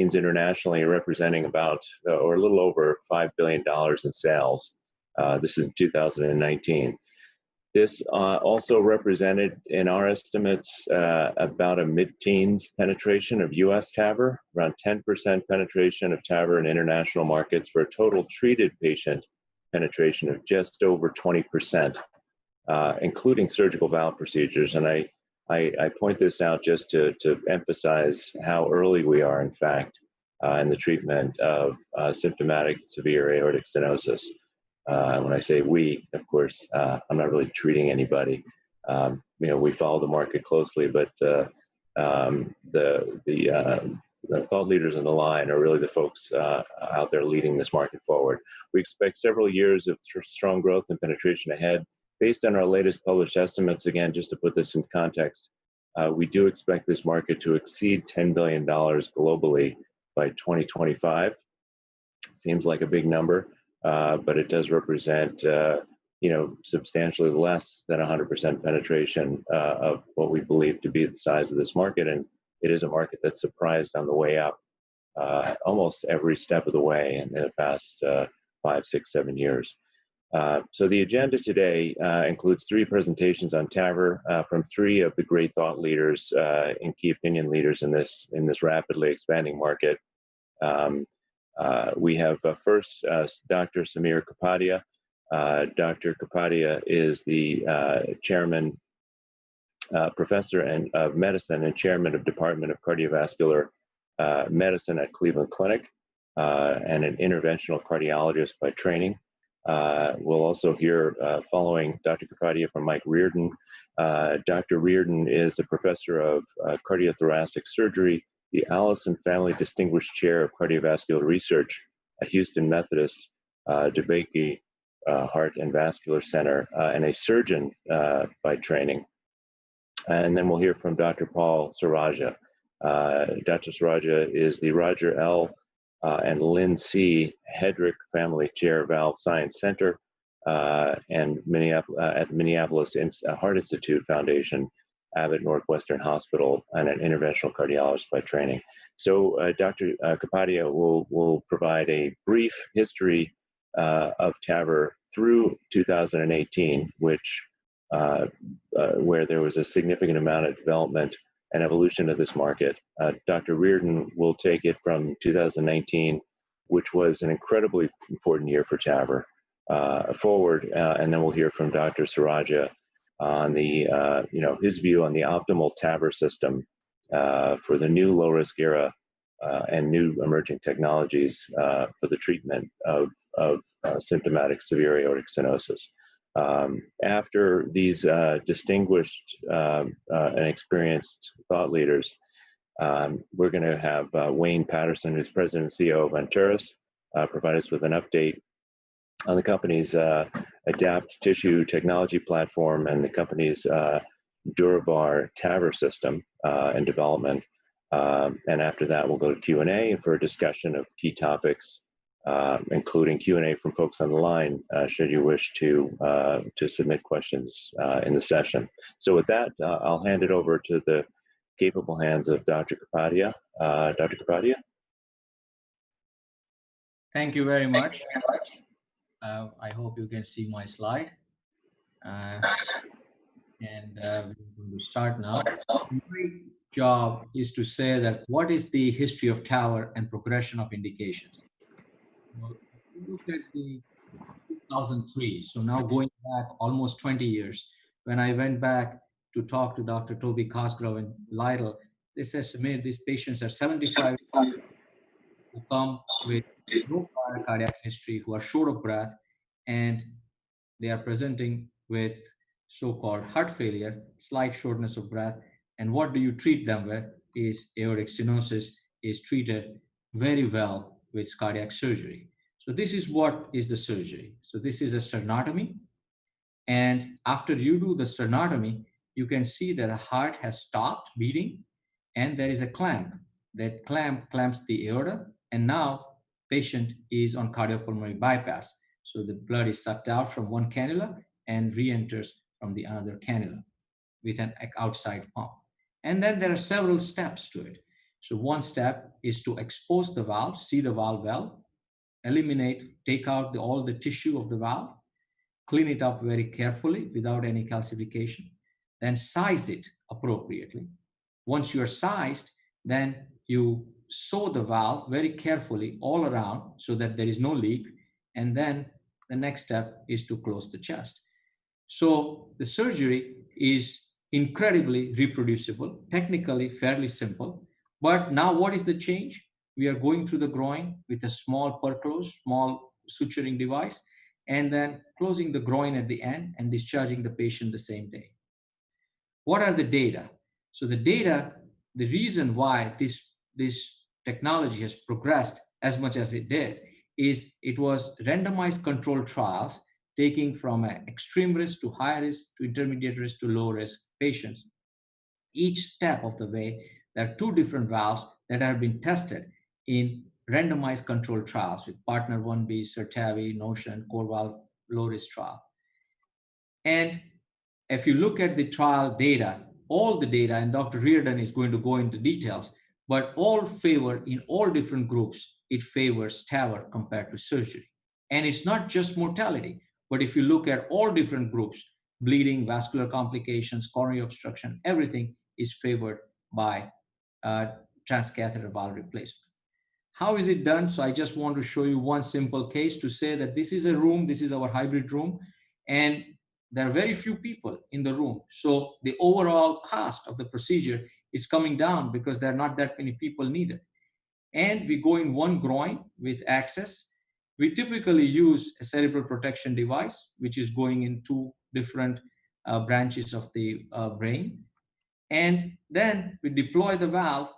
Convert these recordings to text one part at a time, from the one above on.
internationally, representing about or a little over $5 billion in sales. This is in 2019. This also represented, in our estimates, about a mid-teens penetration of U.S. TAVR, around 10% penetration of TAVR in international markets, for a total treated patient penetration of just over 20%, including surgical valve procedures. And I point this out just to emphasize how early we are, in fact, in the treatment of symptomatic severe aortic stenosis. When I say we, of course, I'm not really treating anybody. We follow the market closely, but the thought leaders in the line are really the folks out there leading this market forward. We expect several years of strong growth and penetration ahead. Based on our latest published estimates, again, just to put this in context, we do expect this market to exceed $10 billion globally by 2025. Seems like a big number. But it does represent, substantially less than 100% penetration of what we believe to be the size of this market. And it is a market that's surprised on the way up almost every step of the way in the past 5, 6, 7 years. So the agenda today includes 3 presentations on TAVR from 3 of the great thought leaders and key opinion leaders in this rapidly expanding market. We have first Dr. Samir Kapadia. Dr. Kapadia is the chairman, professor of medicine and chairman of Department of Cardiovascular Medicine at Cleveland Clinic and an interventional cardiologist by training. We'll also hear, following Dr. Kapadia, from Mike Reardon. Dr. Reardon is a professor of cardiothoracic surgery, the Allison Family Distinguished Chair of Cardiovascular Research at Houston Methodist DeBakey Heart and Vascular Center, and a surgeon by training. And then we'll hear from Dr. Paul Saraja. Dr. Saraja is the Roger L. And Lynn C. Hedrick Family Chair Valve Science Center and at Minneapolis Heart Institute Foundation, Abbott Northwestern Hospital, and an interventional cardiologist by training. So Dr. Kapadia will provide a brief history of TAVR through 2018, where there was a significant amount of development and evolution of this market. Dr. Reardon will take it from 2019, which was an incredibly important year for TAVR, forward, and then we'll hear from Dr. Saraja on his view on the optimal TAVR system for the new low-risk era and new emerging technologies for the treatment of symptomatic severe aortic stenosis. After these distinguished and experienced thought leaders, we're going to have Wayne Patterson, who's president and CEO of Anteris, provide us with an update on the company's Adapt Tissue Technology Platform and the company's DuraVar TAVR system and development. And after that, we'll go to Q&A for a discussion of key topics, including Q&A from folks on the line, should you wish to submit questions in the session. So with that, I'll hand it over to the capable hands of Dr. Kapadia. Dr. Kapadia? Thank you very much. I hope you can see my slide. And we're going to start now. My job is to say that what is the history of TAVR and progression of indications. Look at the 2003, so now going back almost 20 years, when I went back to talk to Dr. Toby Cosgrove in Lytle, they said to me, these patients are 75 who come with no prior cardiac history, who are short of breath, and they are presenting with so-called heart failure, slight shortness of breath. And what do you treat them with is aortic stenosis is treated very well with cardiac surgery. So this is what is the surgery. So this is a sternotomy. And after you do the sternotomy, you can see that the heart has stopped beating and there is a clamp. That clamp clamps the aorta, and now patient is on cardiopulmonary bypass. So the blood is sucked out from one cannula and re-enters from the other cannula with an outside pump. And then there are several steps to it. So one step is to expose the valve, see the valve well, take out all the tissue of the valve, clean it up very carefully without any calcification, then size it appropriately. Once you are sized, then you sew the valve very carefully all around so that there is no leak. And then the next step is to close the chest. So the surgery is incredibly reproducible, technically fairly simple. But now what is the change? We are going through the groin with a small perclose, small suturing device, and then closing the groin at the end and discharging the patient the same day. What are the data? So the data, the reason why this technology has progressed as much as it did is it was randomized controlled trials taking from an extreme risk to high risk to intermediate risk to low risk patients. Each step of the way, there are two different valves that have been tested in randomized controlled trials with Partner 1B, TAVR, Notion, core valve low risk trial. And if you look at the trial data, all the data, and Dr. Reardon is going to go into details, but all favor in all different groups, it favors TAVR compared to surgery. And it's not just mortality, but if you look at all different groups, bleeding, vascular complications, coronary obstruction, everything is favored by transcatheter valve replacement. How is it done? So I just want to show you one simple case to say that this is a room, this is our hybrid room, and there are very few people in the room. So the overall cost of the procedure is coming down because there are not that many people needed. And we go in one groin with access. We typically use a cerebral protection device, which is going in two different branches of the brain. And then we deploy the valve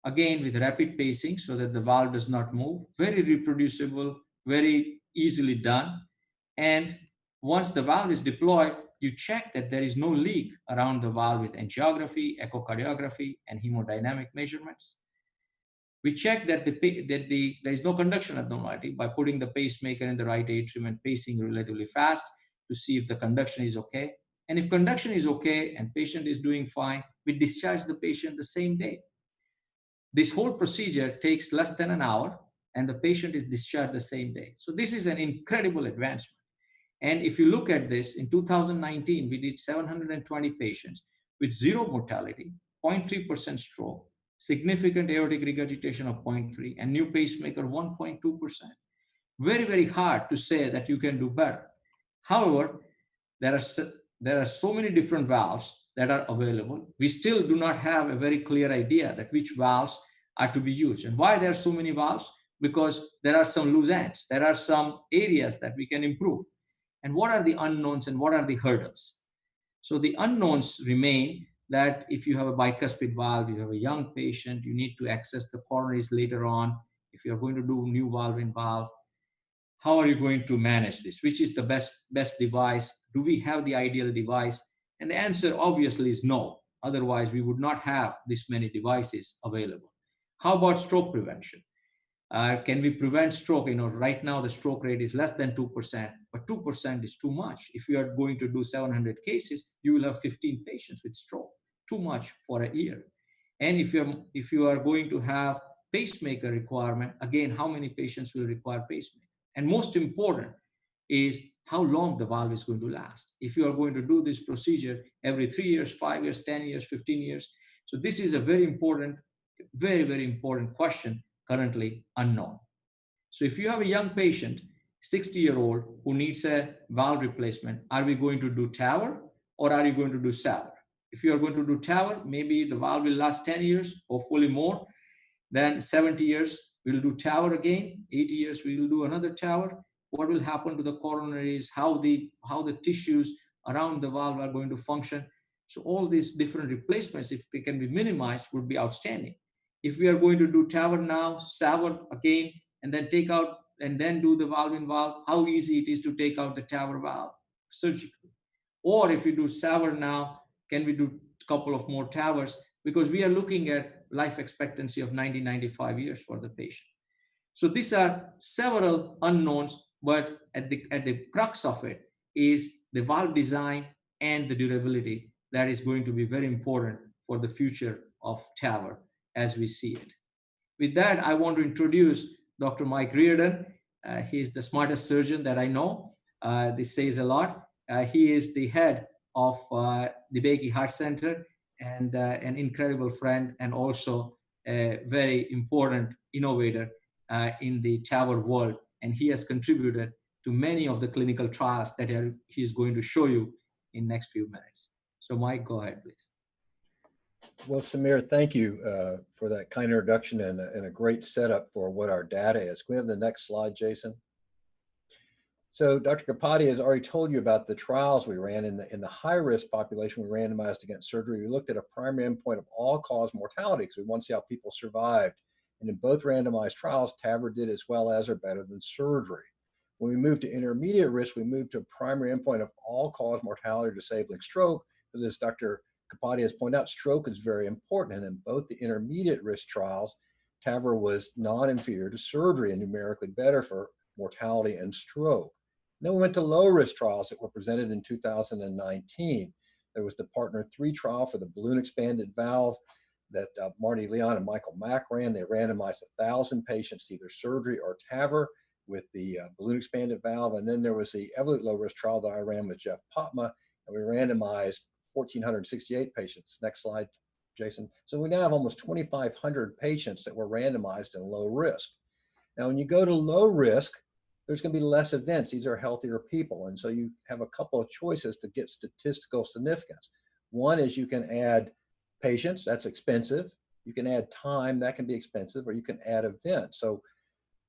again with rapid pacing so that the valve does not move. Very reproducible, very easily done. And once the valve is deployed, you check that there is no leak around the valve with angiography, echocardiography, and hemodynamic measurements. We check that there is no conduction abnormality by putting the pacemaker in the right atrium and pacing relatively fast to see if the conduction is okay. And if conduction is okay and patient is doing fine, we discharge the patient the same day. This whole procedure takes less than an hour and the patient is discharged the same day. So this is an incredible advancement. And if you look at this, in 2019, we did 720 patients with zero mortality, 0.3% stroke, significant aortic regurgitation of 0.3, and new pacemaker 1.2%. Very, very hard to say that you can do better. However, there are so many different valves that are available. We still do not have a very clear idea that which valves are to be used. And why there are so many valves? Because there are some loose ends. There are some areas that we can improve. And what are the unknowns and what are the hurdles? So the unknowns remain that if you have a bicuspid valve, you have a young patient, you need to access the coronaries later on. If you're going to do new valve in valve, how are you going to manage this? Which is the best device? Do we have the ideal device? And the answer obviously is no. Otherwise, we would not have this many devices available. How about stroke prevention? Can we prevent stroke? Right now the stroke rate is less than 2%, but 2% is too much. If you are going to do 700 cases, you will have 15 patients with stroke. Too much for a year. And if you are going to have pacemaker requirement, again, how many patients will require pacemaker? And most important is how long the valve is going to last. If you are going to do this procedure every 3 years, 5 years, 10 years, 15 years. So this is a very important, very, very important question currently unknown. So if you have a young patient, 60-year-old, who needs a valve replacement, are we going to do TAVR or are you going to do SAVR? If you are going to do TAVR, maybe the valve will last 10 years, hopefully more. Then 70 years, we'll do TAVR again. 80 years, we will do another TAVR. What will happen to the coronaries, how the tissues around the valve are going to function. So all these different replacements, if they can be minimized, would be outstanding. If we are going to do TAVR now, SAVR again, and then take out and then do the valve in valve, how easy it is to take out the TAVR valve surgically. Or if we do SAVR now, can we do a couple of more TAVRs? Because we are looking at life expectancy of 90-95 years for the patient. So these are several unknowns, but at the crux of it is the valve design and the durability that is going to be very important for the future of TAVR as we see it. With that, I want to introduce Dr. Mike Reardon. He's the smartest surgeon that I know. This says a lot. He is the head of the Baky Heart Center and an incredible friend, and also a very important innovator in the TAVR world. And he has contributed to many of the clinical trials that he's going to show you in next few minutes. So Mike, go ahead, please. Well, Samir, thank you for that kind introduction and a great setup for what our data is. Can we have the next slide, Jason? So Dr. Kapadia has already told you about the trials we ran in the high-risk population. We randomized against surgery. We looked at a primary endpoint of all-cause mortality because we want to see how people survived. And in both randomized trials, TAVR did as well as or better than surgery. When we moved to intermediate risk, we moved to a primary endpoint of all-cause mortality or disabling stroke, because as Dr. Kapadia has pointed out, stroke is very important. And in both the intermediate risk trials, TAVR was non-inferior to surgery and numerically better for mortality and stroke. Then we went to low-risk trials that were presented in 2019. There was the PARTNER 3 trial for the balloon expanded valve that Marty Leon and Michael Mack ran. They randomized 1,000 patients to either surgery or TAVR with the balloon expanded valve. And then there was the Evolute low-risk trial that I ran with Jeff Popma, and we randomized 1,468 patients. Next slide, Jason. So we now have almost 2,500 patients that were randomized in low risk. Now, when you go to low risk, there's going to be less events. These are healthier people. And so you have a couple of choices to get statistical significance. One is you can add patients, that's expensive. You can add time, that can be expensive, or you can add events. So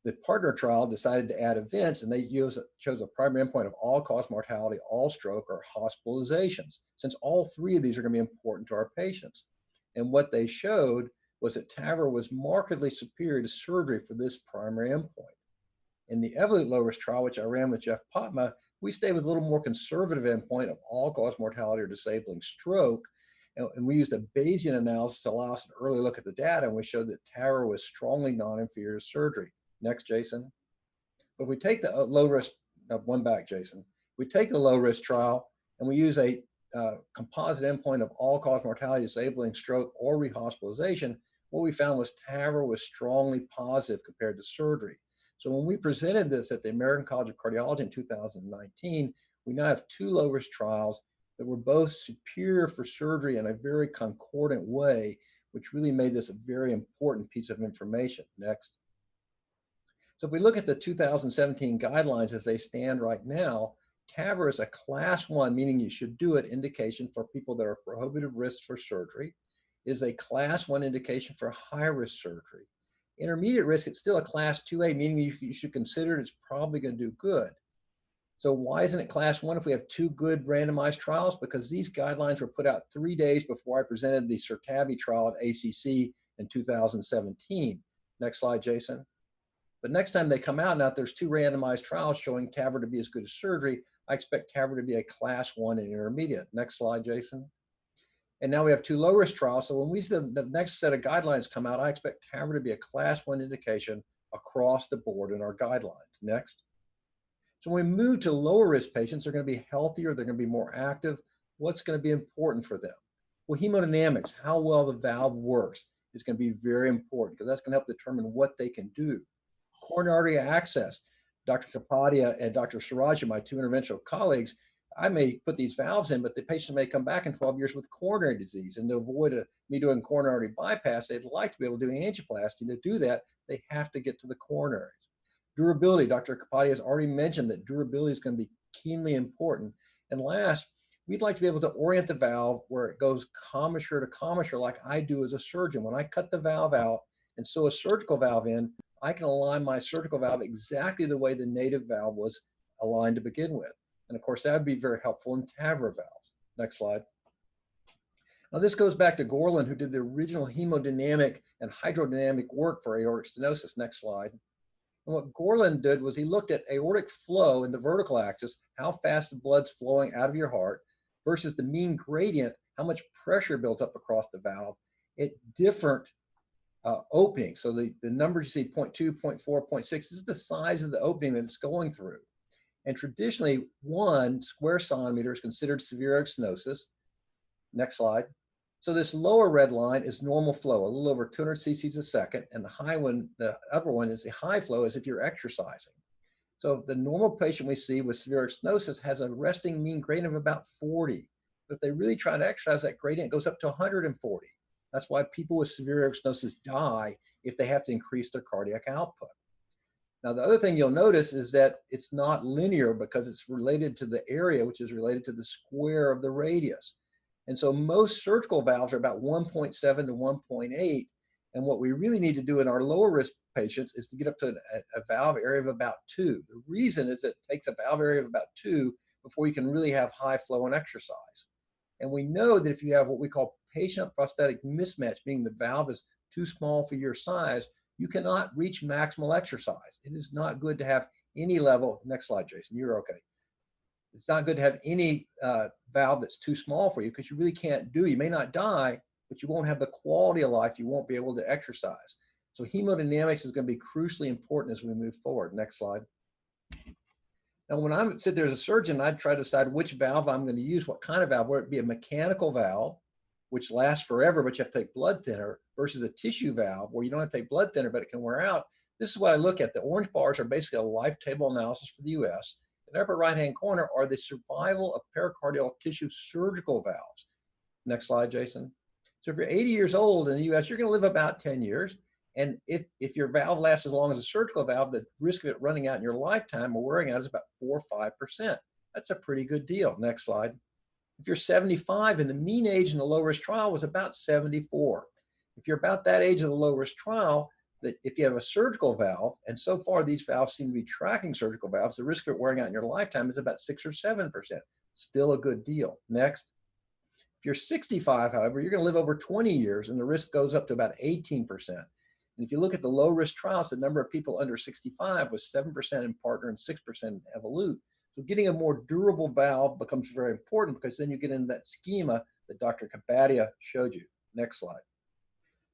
the PARTNER trial decided to add events, and they chose a primary endpoint of all-cause mortality, all stroke, or hospitalizations, since all three of these are going to be important to our patients. And what they showed was that TAVR was markedly superior to surgery for this primary endpoint. In the Evolute low-risk trial, which I ran with Jeff Popma, we stayed with a little more conservative endpoint of all-cause mortality or disabling stroke, and we used a Bayesian analysis to allow us to early look at the data, and we showed that TAVR was strongly non-inferior to surgery. Next, Jason. But we take the low-risk, one back, Jason. We take the low-risk trial, and we use a composite endpoint of all-cause mortality, disabling stroke, or rehospitalization. What we found was TAVR was strongly positive compared to surgery. So when we presented this at the American College of Cardiology in 2019, we now have two low-risk trials that were both superior for surgery in a very concordant way, which really made this a very important piece of information. Next. So if we look at the 2017 guidelines as they stand right now, TAVR is a class 1, meaning you should do it, indication for people that are prohibitive risks for surgery. It is a class 1 indication for high-risk surgery. Intermediate risk, it's still a class 2A, meaning you should consider it's probably going to do good. So why isn't it class 1 if we have two good randomized trials? Because these guidelines were put out 3 days before I presented the Certavi trial at ACC in 2017. Next slide, Jason. But next time they come out, now if there's two randomized trials showing TAVR to be as good as surgery, I expect TAVR to be a class 1 in intermediate. Next slide, Jason. And now we have two low-risk trials. So when we see the next set of guidelines come out, I expect TAVR to be a class 1 indication across the board in our guidelines. Next. So when we move to lower risk patients, they're going to be healthier, they're going to be more active. What's going to be important for them? Well, hemodynamics, how well the valve works, is going to be very important because that's going to help determine what they can do. Coronary artery access. Dr. Kapadia and Dr. Siraja, my two interventional colleagues, I may put these valves in, but the patient may come back in 12 years with coronary disease. And to avoid me doing coronary artery bypass, they'd like to be able to do angioplasty. To do that, they have to get to the coronaries. Durability, Dr. Kapadia has already mentioned that durability is going to be keenly important. And last, we'd like to be able to orient the valve where it goes commissure to commissure like I do as a surgeon. When I cut the valve out and sew a surgical valve in, I can align my surgical valve exactly the way the native valve was aligned to begin with. And of course, that would be very helpful in TAVR valves. Next slide. Now this goes back to Gorlin, who did the original hemodynamic and hydrodynamic work for aortic stenosis. Next slide. And what Gorlin did was he looked at aortic flow in the vertical axis, how fast the blood's flowing out of your heart, versus the mean gradient, how much pressure built up across the valve at different openings. So the numbers you see, 0.2, 0.4, 0.6, this is the size of the opening that it's going through. And traditionally, 1 square centimeter is considered severe aortic stenosis. Next slide. So this lower red line is normal flow, a little over 200 cc's a second, and the high one, the upper one, is the high flow, as if you're exercising. So the normal patient we see with severe stenosis has a resting mean gradient of about 40. But if they really try to exercise, that gradient goes up to 140. That's why people with severe stenosis die if they have to increase their cardiac output. Now, the other thing you'll notice is that it's not linear because it's related to the area, which is related to the square of the radius. And so most surgical valves are about 1.7 to 1.8. And what we really need to do in our lower risk patients is to get up to a valve area of about 2. The reason is it takes a valve area of about 2 before you can really have high flow and exercise. And we know that if you have what we call patient prosthetic mismatch, meaning the valve is too small for your size, you cannot reach maximal exercise. It is not good to have any level. Next slide, Jason, you're okay. It's not good to have any valve that's too small for you, because you really can't do. You may not die, but you won't have the quality of life. You won't be able to exercise. So hemodynamics is going to be crucially important as we move forward. Next slide. Now, when I sit there as a surgeon, I'd try to decide which valve I'm going to use, what kind of valve, whether it be a mechanical valve, which lasts forever, but you have to take blood thinner, versus a tissue valve where you don't have to take blood thinner, but it can wear out. This is what I look at. The orange bars are basically a life table analysis for the US. In the upper right-hand corner are the survival of pericardial tissue surgical valves. Next slide, Jason. So if you're 80 years old in the US, you're going to live about 10 years. And if your valve lasts as long as a surgical valve, the risk of it running out in your lifetime or wearing out is about 4 or 5%. That's a pretty good deal. Next slide. If you're 75, and the mean age in the low risk trial was about 74. If you're about that age of the low risk trial, that if you have a surgical valve, and so far these valves seem to be tracking surgical valves, the risk of it wearing out in your lifetime is about 6 or 7%. Still a good deal. Next. If you're 65, however, you're going to live over 20 years, and the risk goes up to about 18%. And if you look at the low risk trials, the number of people under 65 was 7% in partner and 6% in evolute. So getting a more durable valve becomes very important, because then you get into that schema that Dr. Kapadia showed you. Next slide.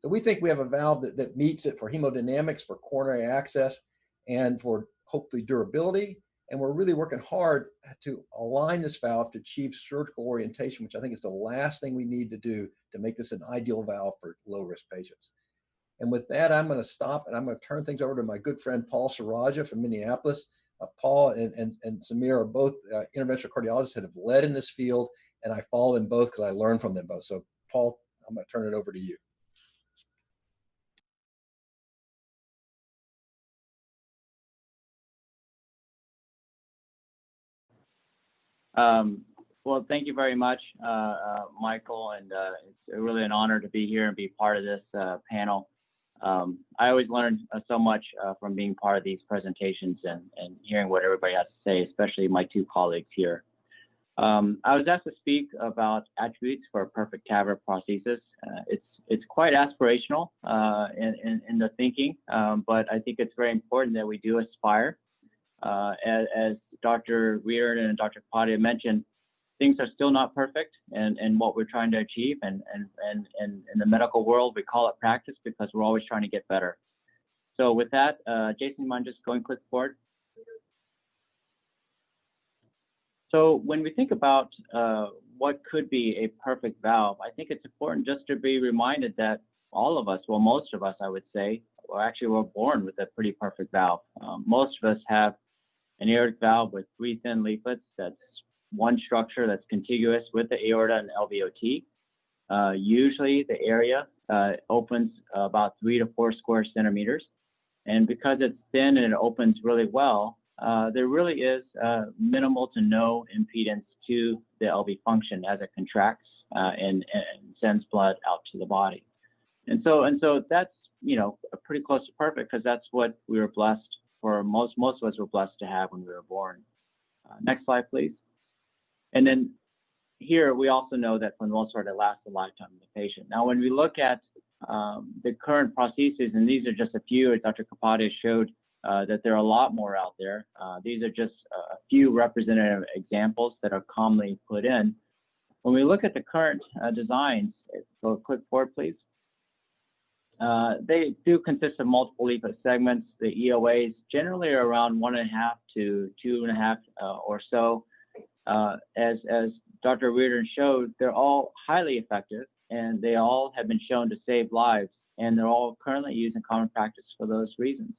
So we think we have a valve that meets it for hemodynamics, for coronary access, and for hopefully durability. And we're really working hard to align this valve to achieve surgical orientation, which I think is the last thing we need to do to make this an ideal valve for low risk patients. And with that, I'm going to stop, and I'm going to turn things over to my good friend Paul Saraja from Minneapolis. Paul and Samir are both interventional cardiologists that have led in this field, and I follow them both because I learned from them both. So Paul, I'm going to turn it over to you. Well, thank you very much, Michael, and it's really an honor to be here and be part of this panel. I always learn so much from being part of these presentations and hearing what everybody has to say, especially my two colleagues here. I was asked to speak about attributes for a perfect TAVR prosthesis. It's quite aspirational in the thinking, but I think it's very important that we do aspire. As Dr. Reardon and Dr. Kapadia mentioned, things are still not perfect, and what we're trying to achieve, and in the medical world, we call it practice because we're always trying to get better. So with that, Jason, you mind just going quick forward? So when we think about what could be a perfect valve, I think it's important just to be reminded that all of us, well, most of us, I would say, well, actually we're born with a pretty perfect valve. Most of us have an aortic valve with 3 thin leaflets. That's one structure that's contiguous with the aorta and LVOT. Usually the area opens about 3 to 4 square centimeters. And because it's thin and it opens really well, there really is minimal to no impedance to the LV function as it contracts and sends blood out to the body. And so that's, you know, pretty close to perfect, because that's what we were blessed for. Most of us were blessed to have when we were born. Next slide, please. And then here we also know that for the most part it lasts the lifetime of the patient. Now, when we look at the current prostheses, and these are just a few, as Dr. Kapadia showed, that there are a lot more out there. These are just a few representative examples that are commonly put in. When we look at the current designs, go quick forward, please. They do consist of multiple leaflet segments. The EOAs generally are around 1.5 to 2.5 or so. As Dr. Reardon showed, they're all highly effective and they all have been shown to save lives, and they're all currently used in common practice for those reasons.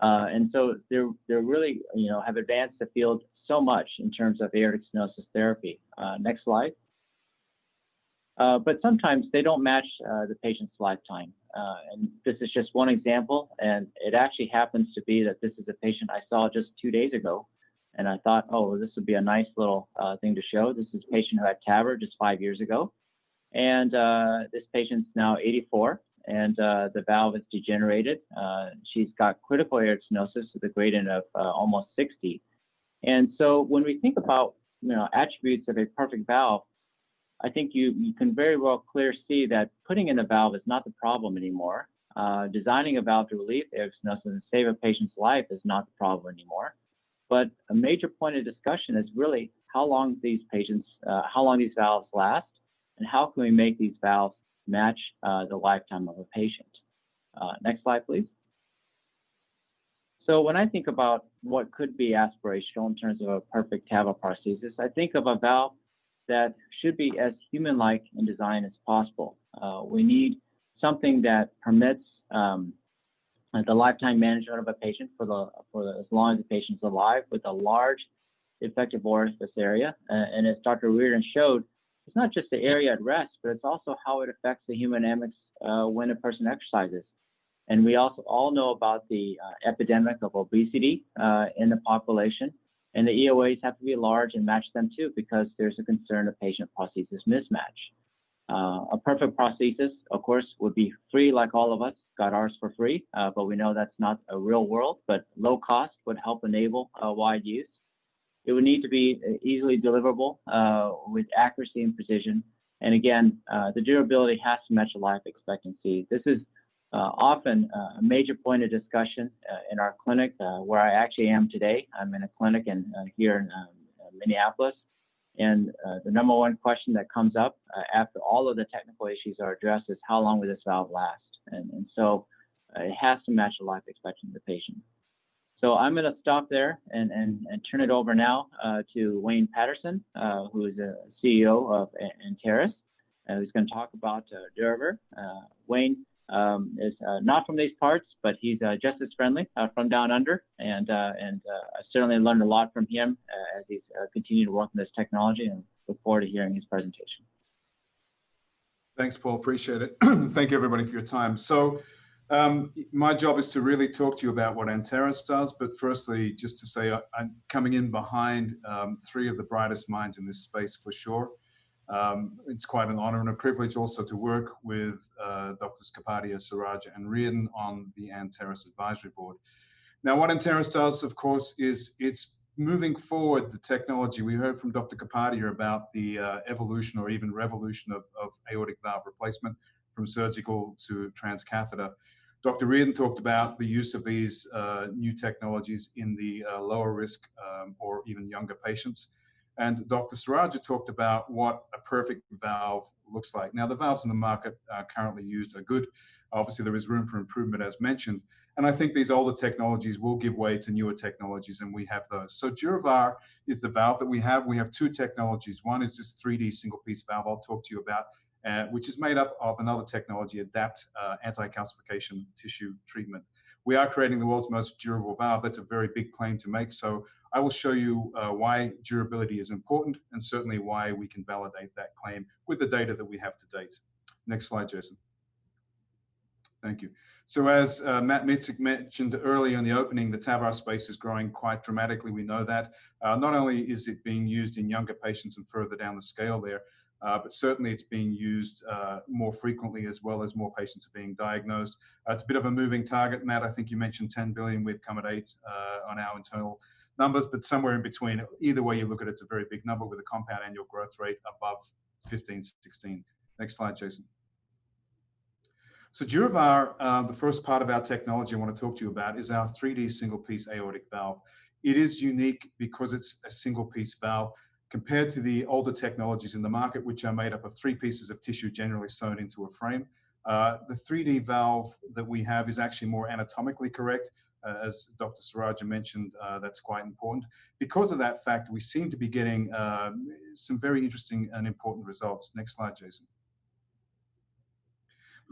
And so they're really, have advanced the field so much in terms of aortic stenosis therapy. Next slide. But sometimes they don't match the patient's lifetime. And this is just one example, and it actually happens to be that this is a patient I saw just 2 days ago. And I thought, oh, this would be a nice little thing to show. This is a patient who had TAVR just 5 years ago. And this patient's now 84, and the valve is degenerated. She's got critical aortic stenosis with a gradient of almost 60. And so when we think about attributes of a perfect valve, I think you can very well clearly see that putting in a valve is not the problem anymore. Designing a valve to relieve aortic stenosis and save a patient's life is not the problem anymore. But a major point of discussion is really how long these valves last, and how can we make these valves match the lifetime of a patient. Next slide, please. So when I think about what could be aspirational in terms of a perfect TAVR prosthesis, I think of a valve that should be as human-like in design as possible. We need something that permits the lifetime management of a patient for as long as the patient's alive, with a large effective orifice area. And as Dr. Reardon showed, it's not just the area at rest, but it's also how it affects the hemodynamics when a person exercises. And we also all know about the epidemic of obesity in the population. And the EOAs have to be large and match them too, because there's a concern of patient prosthesis mismatch. A perfect prosthesis, of course, would be free like all of us, got ours for free, but we know that's not a real world, but low cost would help enable wide use. It would need to be easily deliverable with accuracy and precision. And again, the durability has to match a life expectancy. This is often a major point of discussion in our clinic, where I actually am today. I'm in a clinic here in Minneapolis. And the number one question that comes up after all of the technical issues are addressed is, how long will this valve last? And so it has to match the life expectancy of the patient. So I'm going to stop there and turn it over now to Wayne Patterson, who is a CEO of Anteris, who's going to talk about TAVR. Wayne is not from these parts, but he's just as friendly from down under, and I certainly learned a lot from him as he's continued to work on this technology, and look forward to hearing his presentation. Thanks, Paul. Appreciate it. Thank you, everybody, for your time. So my job is to really talk to you about what Anteris does, but firstly, just to say I'm coming in behind three of the brightest minds in this space for sure. It's quite an honor and a privilege also to work with Drs. Kapadia, Siraja, and Reardon on the Anteris Advisory Board. Now, what Anteris does, of course, is it's moving forward the technology. We heard from Dr. Kapadia about the evolution or even revolution of aortic valve replacement from surgical to transcatheter. Dr. Reardon talked about the use of these new technologies in the lower risk or even younger patients. And Dr. Siraja talked about what a perfect valve looks like. Now, the valves in the market currently used are good. Obviously, there is room for improvement, as mentioned. And I think these older technologies will give way to newer technologies, and we have those. So DuraVar is the valve that we have. We have two technologies. One is this 3D single-piece valve I'll talk to you about, which is made up of another technology, ADAPT anti-calcification tissue treatment. We are creating the world's most durable valve. That's a very big claim to make. So I will show you why durability is important, and certainly why we can validate that claim with the data that we have to date. Next slide, Jason. Thank you. So as Matt Mitzik mentioned earlier in the opening, the TAVR space is growing quite dramatically. We know that. Not only is it being used in younger patients and further down the scale there, but certainly it's being used more frequently, as well as more patients are being diagnosed. It's a bit of a moving target, Matt. I think you mentioned 10 billion. We've come at 8 on our internal numbers, but somewhere in between. Either way you look at it, it's a very big number with a compound annual growth rate above 15, 16. Next slide, Jason. So DuraVar, the first part of our technology I want to talk to you about is our 3D single-piece aortic valve. It is unique because it's a single-piece valve compared to the older technologies in the market, which are made up of 3 pieces of tissue generally sewn into a frame. The 3D valve that we have is actually more anatomically correct. As Dr. Siraja mentioned, that's quite important. Because of that fact, we seem to be getting some very interesting and important results. Next slide, Jason.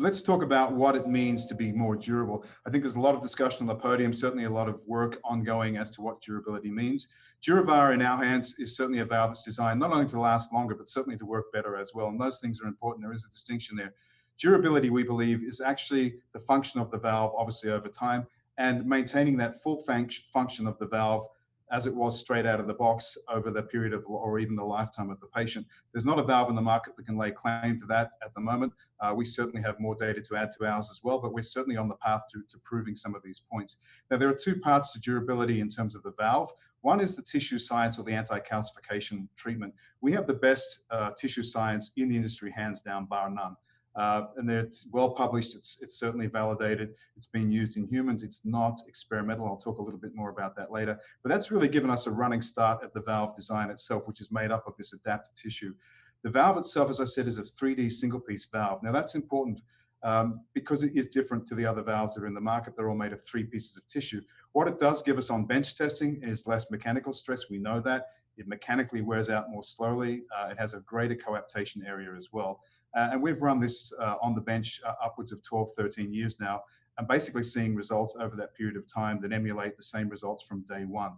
let's talk about what it means to be more durable. I think there's a lot of discussion on the podium, certainly a lot of work ongoing as to what durability means. DuraVar in our hands is certainly a valve that's designed not only to last longer, but certainly to work better as well. And those things are important. There is a distinction there. Durability, we believe, is actually the function of the valve, obviously over time, and maintaining that full function of the valve as it was straight out of the box over the period of, or even the lifetime of the patient. There's not a valve in the market that can lay claim to that at the moment. We certainly have more data to add to ours as well, but we're certainly on the path to proving some of these points. Now, there are two parts to durability in terms of the valve. One is the tissue science or the anti-calcification treatment. We have the best tissue science in the industry, hands down, bar none. And it's well published, it's certainly validated, it's being used in humans, it's not experimental. I'll talk a little bit more about that later. But that's really given us a running start at the valve design itself, which is made up of this adapted tissue. The valve itself, as I said, is a 3D single piece valve. Now that's important because it is different to the other valves that are in the market. They're all made of 3 pieces of tissue. What it does give us on bench testing is less mechanical stress. We know that. It mechanically wears out more slowly. It has a greater coaptation area as well. And we've run this on the bench upwards of 12, 13 years now, and basically seeing results over that period of time that emulate the same results from day one.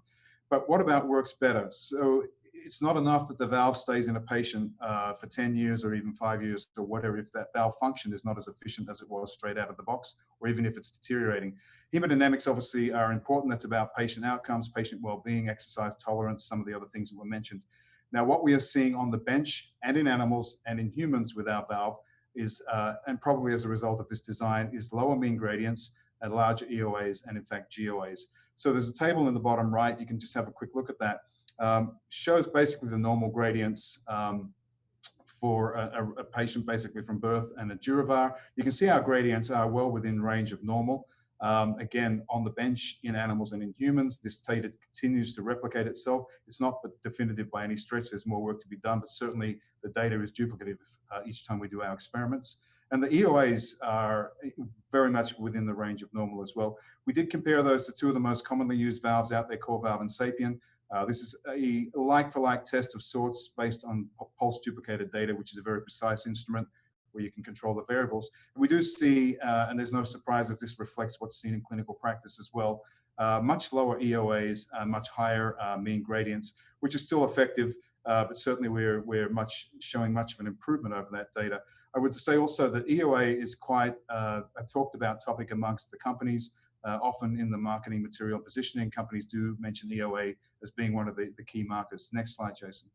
But what about works better? So it's not enough that the valve stays in a patient for 10 years or even 5 years or whatever if that valve function is not as efficient as it was straight out of the box, or even if it's deteriorating. Hemodynamics obviously are important. That's about patient outcomes, patient well-being, exercise tolerance, some of the other things that were mentioned. Now, what we are seeing on the bench and in animals and in humans with our valve is, and probably as a result of this design, is lower mean gradients and larger EOAs and in fact GOAs. So there's a table in the bottom right. You can just have a quick look at that. Shows basically the normal gradients for a patient basically from birth and a DuraVar. You can see our gradients are well within range of normal. Again, on the bench in animals and in humans, this data continues to replicate itself. It's not definitive by any stretch. There's more work to be done, but certainly the data is duplicative each time we do our experiments. And the EOAs are very much within the range of normal as well. We did compare those to two of the most commonly used valves out there, CoreValve and Sapien. This is a like-for-like test of sorts based on pulse duplicated data, which is a very precise instrument where you can control the variables. And we do see, and there's no surprise as this reflects what's seen in clinical practice as well, much lower EOAs, much higher mean gradients, which is still effective, but certainly we're showing much of an improvement over that data. I would say also that EOA is quite a talked about topic amongst the companies. Often in the marketing material positioning, companies do mention EOA as being one of the key markers. Next slide, Jason.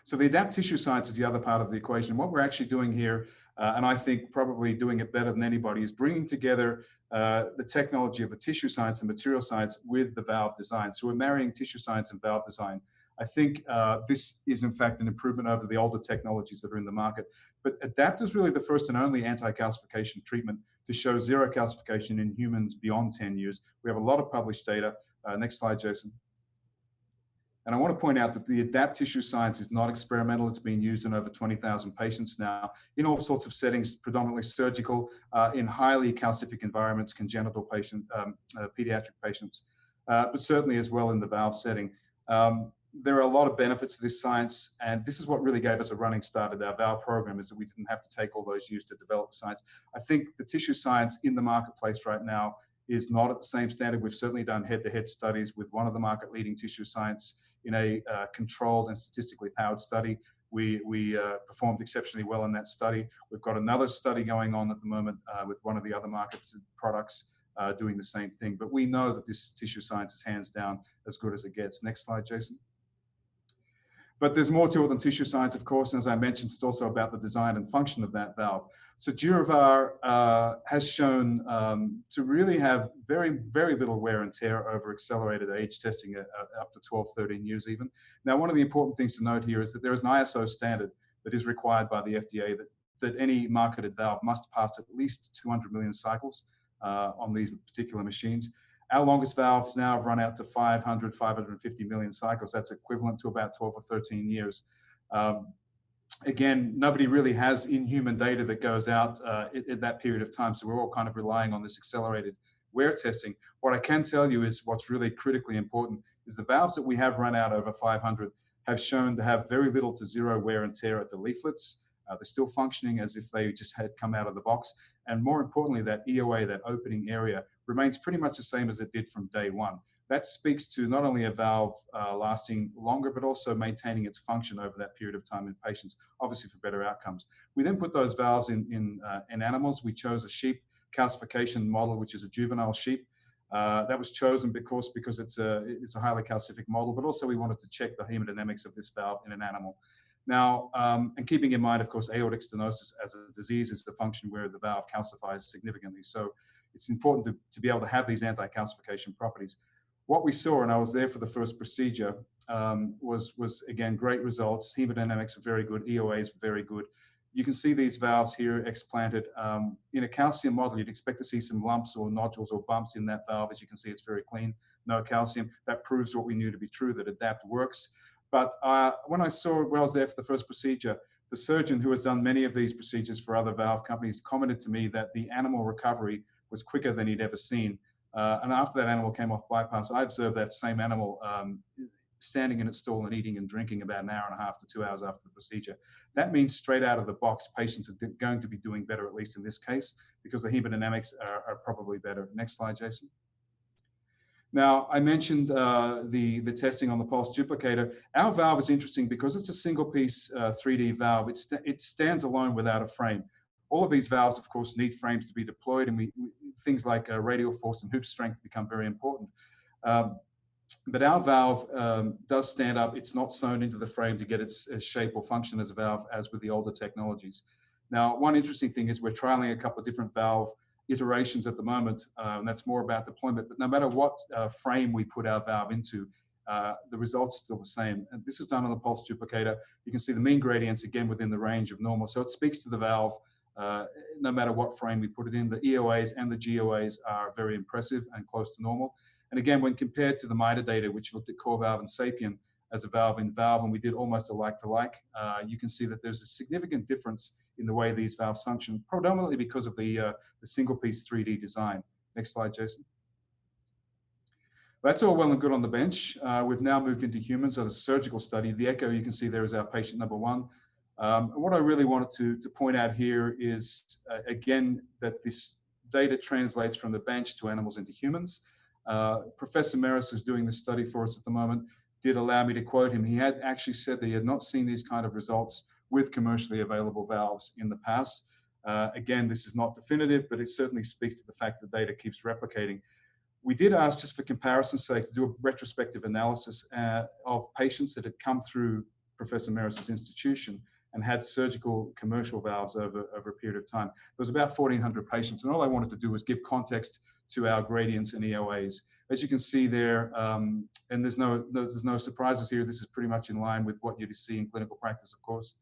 So the adapt tissue science is the other part of the equation. What we're actually doing here, and I think probably doing it better than anybody, is bringing together the technology of the tissue science and material science with the valve design. So we're marrying tissue science and valve design. I think this is in fact an improvement over the older technologies that are in the market. But ADAPT is really the first and only anti-calcification treatment to show zero calcification in humans beyond 10 years. We have a lot of published data. Next slide, Jason. And I want to point out that the ADAPT tissue science is not experimental. It's been used in over 20,000 patients now in all sorts of settings, predominantly surgical, in highly calcific environments, congenital patient, pediatric patients, but certainly as well in the valve setting. There are a lot of benefits to this science, and this is what really gave us a running start at our valve program, is that we didn't have to take all those years to develop science. I think the tissue science in the marketplace right now is not at the same standard. We've certainly done head-to-head studies with one of the market-leading tissue science in a controlled and statistically powered study. We performed exceptionally well in that study. We've got another study going on at the moment with one of the other markets products doing the same thing. But we know that this tissue science is hands down as good as it gets. Next slide, Jason. But there's more to it than tissue science, of course. And as I mentioned, it's also about the design and function of that valve. So DuraVar has shown to really have very, very little wear and tear over accelerated age testing up to 12, 13 years even. Now, one of the important things to note here is that there is an ISO standard that is required by the FDA that any marketed valve must pass at least 200 million cycles on these particular machines. Our longest valves now have run out to 500, 550 million cycles. That's equivalent to about 12 or 13 years. Again, nobody really has in-human data that goes out at that period of time. So we're all kind of relying on this accelerated wear testing. What I can tell you is what's really critically important is the valves that we have run out over 500 have shown to have very little to zero wear and tear at the leaflets. They're still functioning as if they just had come out of the box. And more importantly, that EOA, that opening area, remains pretty much the same as it did from day one. That speaks to not only a valve lasting longer, but also maintaining its function over that period of time in patients, obviously for better outcomes. We then put those valves in animals. We chose a sheep calcification model, which is a juvenile sheep. That was chosen because it's a highly calcific model, but also we wanted to check the hemodynamics of this valve in an animal. Now, and keeping in mind, of course, aortic stenosis as a disease is the function where the valve calcifies significantly. So it's important to be able to have these anti-calcification properties. What we saw, and I was there for the first procedure, was again, great results. Hemodynamics were very good, EOAs were very good. You can see these valves here explanted. In a calcium model, you'd expect to see some lumps or nodules or bumps in that valve. As you can see, it's very clean, no calcium. That proves what we knew to be true, that ADAPT works. But when I was there for the first procedure, the surgeon who has done many of these procedures for other valve companies commented to me that the animal recovery was quicker than he'd ever seen. And after that animal came off bypass, I observed that same animal standing in its stall and eating and drinking about an hour and a half to 2 hours after the procedure. That means straight out of the box, patients are going to be doing better, at least in this case, because the hemodynamics are probably better. Next slide, Jason. Now, I mentioned the testing on the pulse duplicator. Our valve is interesting because it's a single piece 3D valve. It stands alone without a frame. All of these valves, of course, need frames to be deployed, and things like radial force and hoop strength become very important. But our valve does stand up. It's not sewn into the frame to get its shape or function as a valve, as with the older technologies. Now, one interesting thing is we're trialing a couple of different valve iterations at the moment, and that's more about deployment. But no matter what frame we put our valve into, the results are still the same. And this is done on the pulse duplicator. You can see the mean gradients, again, within the range of normal. So it speaks to the valve. No matter what frame we put it in, the EOAs and the GOAs are very impressive and close to normal. And again, when compared to the MITRE data, which looked at core valve and SAPIEN as a valve in valve, and we did almost a like-to-like, you can see that there's a significant difference in the way these valves function, predominantly because of the single-piece 3D design. Next slide, Jason. That's all well and good on the bench. We've now moved into humans as a surgical study. The echo you can see there is our patient number 1. What I really wanted to point out here is, again, that this data translates from the bench to animals into humans. Professor Meris, who's doing this study for us at the moment, did allow me to quote him. He had actually said that he had not seen these kind of results with commercially available valves in the past. Again, this is not definitive, but it certainly speaks to the fact that data keeps replicating. We did ask, just for comparison's sake, to do a retrospective analysis of patients that had come through Professor Meris's institution and had surgical commercial valves over a period of time. There was about 1,400 patients, and all I wanted to do was give context to our gradients and EOAs. As you can see there, and there's no surprises here, this is pretty much in line with what you'd see in clinical practice, of course,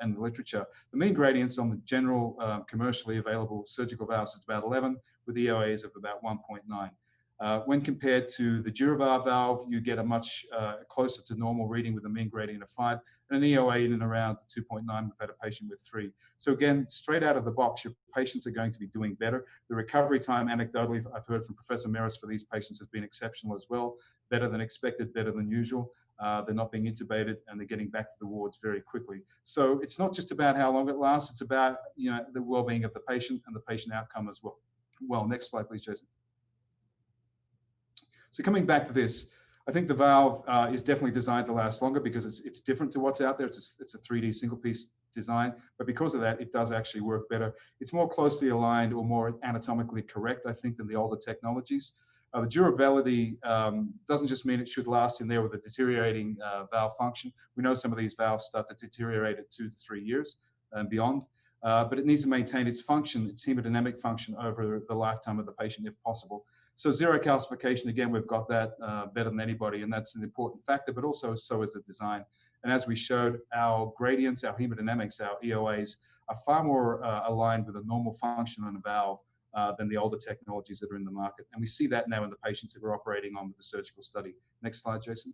and the literature. The mean gradients on the general commercially available surgical valves is about 11, with EOAs of about 1.9. When compared to the DuraValve valve, you get a much closer to normal reading with a mean gradient of 5, and an EOA in and around 2.9. We've had a patient with 3. So again, straight out of the box, your patients are going to be doing better. The recovery time, anecdotally, I've heard from Professor Meris for these patients has been exceptional as well. Better than expected, better than usual. They're not being intubated, and they're getting back to the wards very quickly. So it's not just about how long it lasts, it's about the well-being of the patient and the patient outcome as well. Well, next slide, please, Jason. So coming back to this, I think the valve is definitely designed to last longer because it's different to what's out there. It's a 3D single-piece design, but because of that, it does actually work better. It's more closely aligned or more anatomically correct, I think, than the older technologies. The durability doesn't just mean it should last in there with a deteriorating valve function. We know some of these valves start to deteriorate at 2 to 3 years and beyond, but it needs to maintain its function, its hemodynamic function over the lifetime of the patient if possible. So zero calcification, again, we've got that better than anybody, and that's an important factor, but also so is the design. And as we showed, our gradients, our hemodynamics, our EOAs are far more aligned with a normal function on a valve than the older technologies that are in the market. And we see that now in the patients that we're operating on with the surgical study. Next slide, Jason.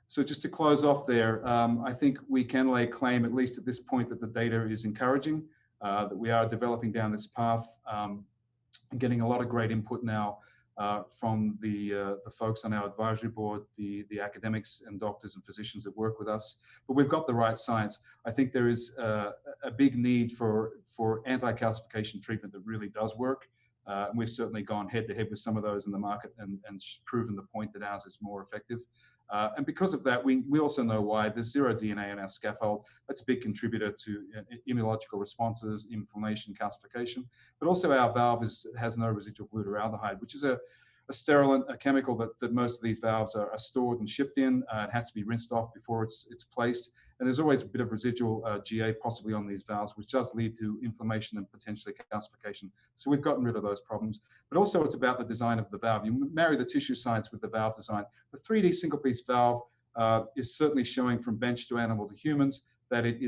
So just to close off there, I think we can lay claim, at least at this point, that the data is encouraging, that we are developing down this path, and getting a lot of great input now from the folks on our advisory board, the academics and doctors and physicians that work with us. But we've got the right science. I think there is a big need for anti-calcification treatment that really does work. And we've certainly gone head-to-head with some of those in the market and proven the point that ours is more effective. And because of that, we also know why. There's zero DNA in our scaffold. That's a big contributor to immunological responses, inflammation, calcification. But also our valve has no residual glutaraldehyde, which is a sterilant, a chemical that most of these valves are stored and shipped in. It has to be rinsed off before it's placed. And there's always a bit of residual GA possibly on these valves, which does lead to inflammation and potentially calcification. So we've gotten rid of those problems. But also it's about the design of the valve. You marry the tissue science with the valve design. The 3D single-piece valve is certainly showing from bench to animal to humans that it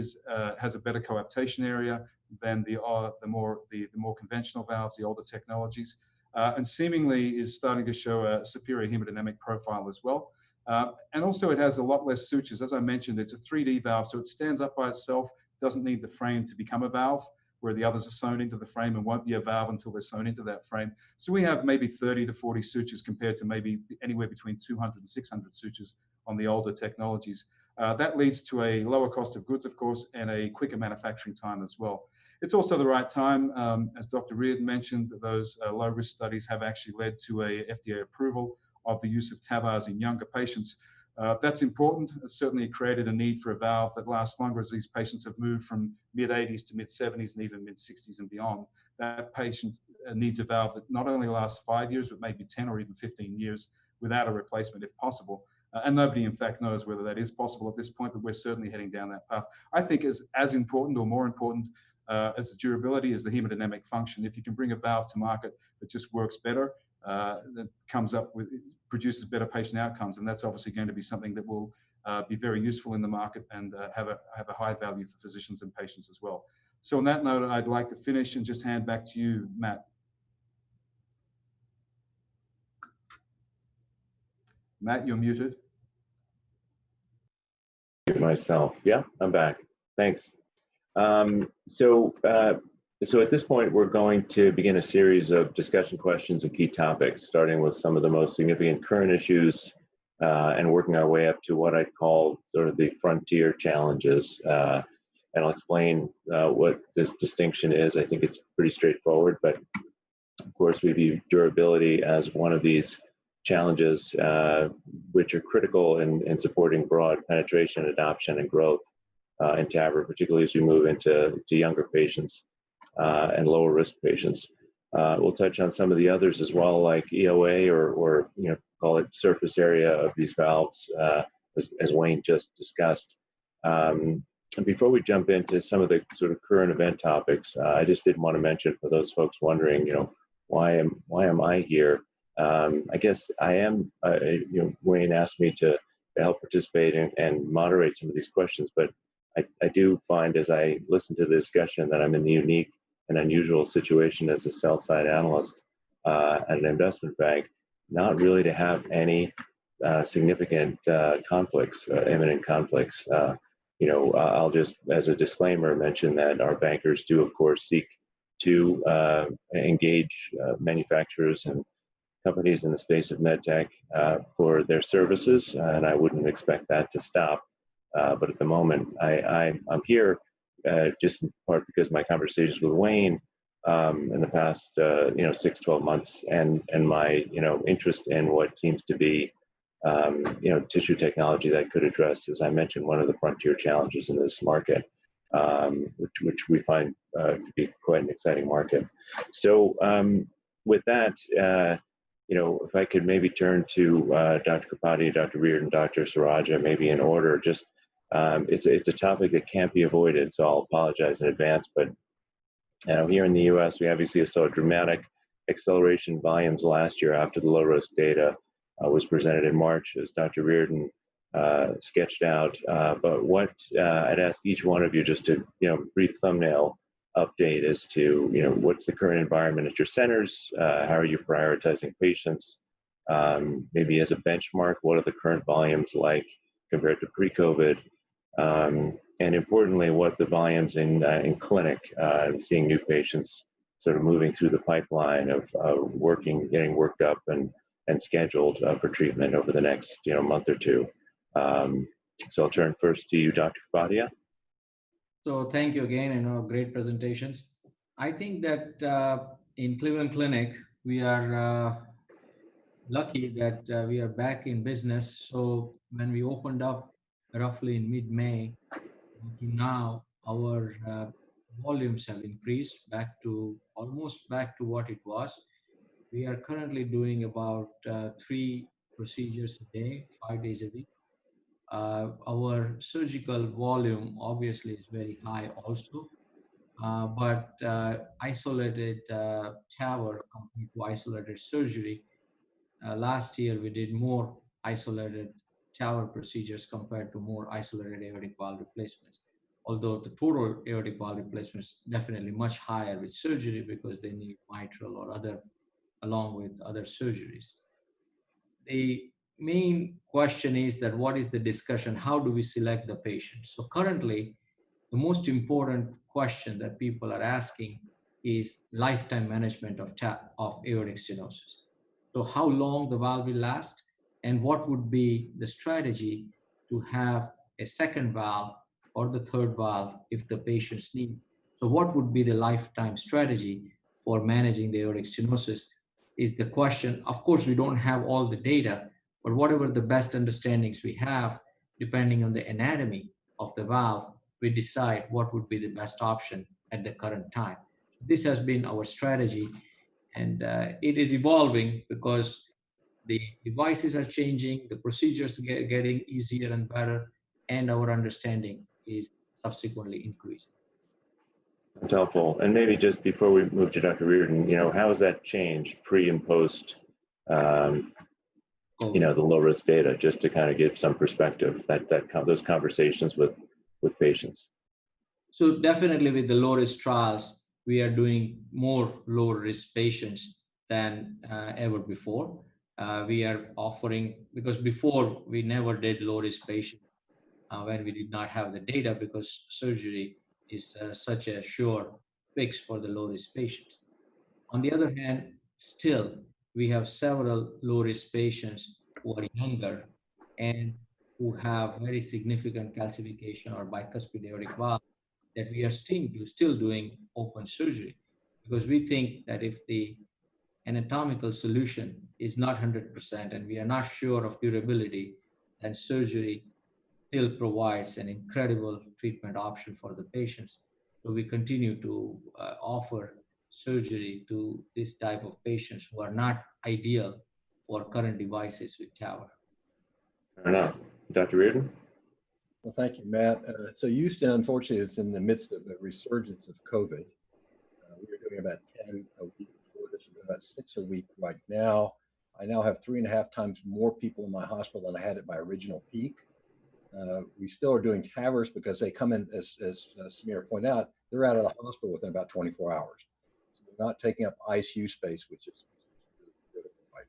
has a better coaptation area than the more conventional valves, the older technologies. And seemingly is starting to show a superior hemodynamic profile as well. And also it has a lot less sutures. As I mentioned, it's a 3D valve, so it stands up by itself, doesn't need the frame to become a valve, where the others are sewn into the frame and won't be a valve until they're sewn into that frame. So we have maybe 30 to 40 sutures compared to maybe anywhere between 200 and 600 sutures on the older technologies. That leads to a lower cost of goods, of course, and a quicker manufacturing time as well. It's also the right time. As Dr. Reardon mentioned, those low-risk studies have actually led to a FDA approval of the use of TAVRs in younger patients. That's important. It's certainly created a need for a valve that lasts longer as these patients have moved from mid-80s to mid-70s and even mid-60s and beyond. That patient needs a valve that not only lasts 5 years, but maybe 10 or even 15 years without a replacement if possible. And nobody, in fact, knows whether that is possible at this point, but we're certainly heading down that path. I think as important or more important as the durability is the hemodynamic function. If you can bring a valve to market that just works better, that produces better patient outcomes, and that's obviously going to be something that will be very useful in the market and have a high value for physicians and patients as well. So on that note, I'd like to finish and just hand back to you, Matt. Matt, you're muted. Myself. Yeah, I'm back. Thanks. So at this point, we're going to begin a series of discussion questions and key topics, starting with some of the most significant current issues and working our way up to what I call sort of the frontier challenges. And I'll explain what this distinction is. I think it's pretty straightforward, but of course, we view durability as one of these challenges, which are critical in supporting broad penetration, adoption, and growth in TAVR, particularly as we move into younger patients and lower risk patients. We'll touch on some of the others as well, like EOA or call it surface area of these valves, as Wayne just discussed. And before we jump into some of the sort of current event topics, I just did want to mention for those folks wondering, why am I here? I guess I am. Wayne asked me to help participate and moderate some of these questions, but I do find as I listen to the discussion that I'm in the unique and unusual situation as a sell-side analyst at an investment bank, not really to have any significant conflicts, imminent conflicts. I'll just, as a disclaimer, mention that our bankers do, of course, seek to engage manufacturers and companies in the space of medtech for their services, and I wouldn't expect that to stop. But at the moment, I'm here just in part because my conversations with Wayne in the past 6-12 months and my interest in what seems to be tissue technology that could address, as I mentioned, one of the frontier challenges in this market, which we find to be quite an exciting market. So with that, if I could maybe turn to Dr. Kapadi, Dr. Reardon, Dr. Saraja, maybe in order, just it's a topic that can't be avoided, so I'll apologize in advance. But here in the U.S., we obviously saw a dramatic acceleration volumes last year after the low-risk data was presented in March, as Dr. Reardon sketched out. But what I'd ask each one of you just to brief thumbnail update as to what's the current environment at your centers, how are you prioritizing patients, maybe as a benchmark, what are the current volumes like compared to pre-COVID, and importantly, what the volumes in clinic, seeing new patients sort of moving through the pipeline of getting worked up and scheduled for treatment over the next month or two. So I'll turn first to you, Dr. Kapadia. So thank you again, great presentations. I think that in Cleveland Clinic, we are lucky that we are back in business. So when we opened up roughly in mid-May to now, our volumes have increased almost back to what it was. We are currently doing about 3 procedures a day, 5 days a week. Our surgical volume obviously is very high also, but isolated TAVR compared to isolated surgery. Last year we did more isolated TAVR procedures compared to more isolated aortic valve replacements. Although the total aortic valve replacement is definitely much higher with surgery because they need mitral or other, along with other surgeries. The main question is that what is the discussion? How do we select the patient? So currently, the most important question that people are asking is lifetime management of aortic stenosis. So how long the valve will last, and what would be the strategy to have a second valve or the third valve if the patients need. So what would be the lifetime strategy for managing the aortic stenosis is the question. Of course, we don't have all the data, but whatever the best understandings we have, depending on the anatomy of the valve, we decide what would be the best option at the current time. This has been our strategy, and it is evolving because the devices are changing, the procedures are getting easier and better, and our understanding is subsequently increasing. That's helpful. And maybe just before we move to Dr. Reardon, how has that changed pre and post, the low risk data, just to kind of give some perspective those conversations with patients? So definitely with the low risk trials, we are doing more low risk patients than ever before. We are offering, because before we never did low risk patients when we did not have the data, because surgery is such a sure fix for the low risk patients. On the other hand, still we have several low risk patients who are younger and who have very significant calcification or bicuspid aortic valve that we are still doing open surgery, because we think that if the anatomical solution is not 100% and we are not sure of durability, then surgery still provides an incredible treatment option for the patients. So we continue to offer surgery to this type of patients who are not ideal for current devices with TAVR. Fair enough. Dr. Reardon? Well, thank you, Matt. So Houston, unfortunately, is in the midst of a resurgence of COVID. We were doing about 10 a week before this. We're doing about 6 a week right now. I now have 3.5 times more people in my hospital than I had at my original peak. We still are doing TAVRs because they come in, as Samir pointed out, they're out of the hospital within about 24 hours. So they're not taking up ICU space, which is really critical right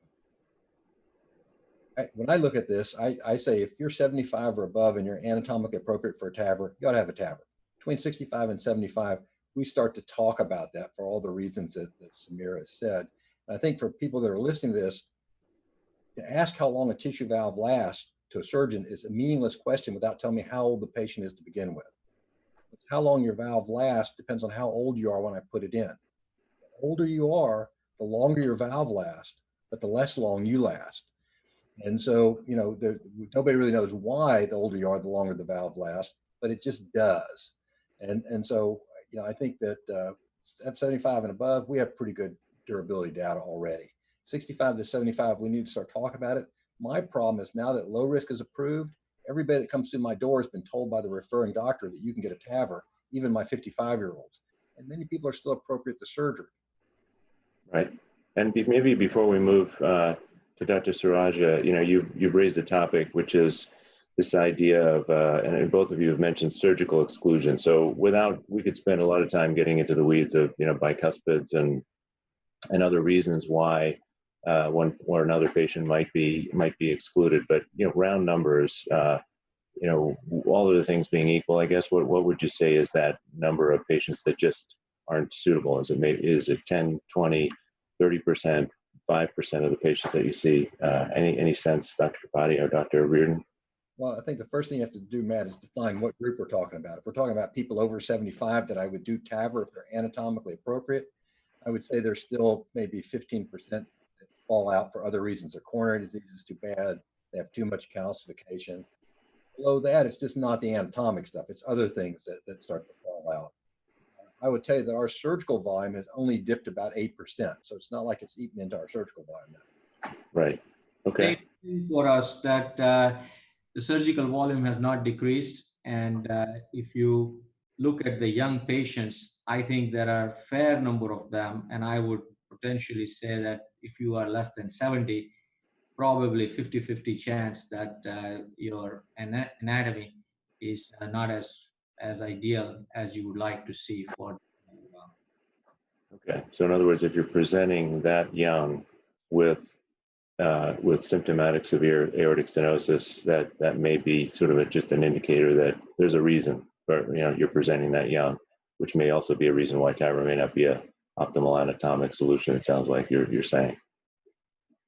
now. When I look at this, I say if you're 75 or above and you're anatomically appropriate for a TAVR, you ought to have a TAVR. Between 65 and 75, we start to talk about that for all the reasons that Samir has said. And I think for people that are listening to this, to ask how long a tissue valve lasts to a surgeon is a meaningless question without telling me how old the patient is to begin with. How long your valve lasts depends on how old you are when I put it in. The older you are, the longer your valve lasts, but the less long you last. And so, nobody really knows why the older you are, the longer the valve lasts, but it just does. And so, I think that at 75 and above, we have pretty good durability data already. 65 to 75, we need to start talking about it. My problem is now that low risk is approved, everybody that comes through my door has been told by the referring doctor that you can get a TAVR, even my 55-year-olds. And many people are still appropriate to surgery. Right. And maybe before we move to Dr. Saraja, you've raised a topic, which is this idea of, and both of you have mentioned surgical exclusion. So we could spend a lot of time getting into the weeds of, bicuspids and other reasons why one or another patient might be excluded. But round numbers, all of the things being equal, I guess what would you say is that number of patients that just aren't suitable? Is it 10, 20, 30%, 5% of the patients that you see? Any sense, Dr. Kapadi or Dr. Reardon? Well, I think the first thing you have to do, Matt, is define what group we're talking about. If we're talking about people over 75 that I would do TAVR if they're anatomically appropriate, I would say there's still maybe 15% that fall out for other reasons. Their coronary disease is too bad. They have too much calcification. Below that, it's just not the anatomic stuff. It's other things that start to fall out. I would tell you that our surgical volume has only dipped about 8%. So it's not like it's eaten into our surgical volume now. Right. Okay. For us that the surgical volume has not decreased. And if you look at the young patients, I think there are a fair number of them. And I would potentially say that if you are less than 70, probably 50-50 chance that your anatomy is not as ideal as you would like to see for. Okay. So in other words, if you're presenting that young with symptomatic severe aortic stenosis, that may be sort of just an indicator that there's a reason for, you're presenting that young, which may also be a reason why TAVR may not be a optimal anatomic solution. It sounds like you're saying.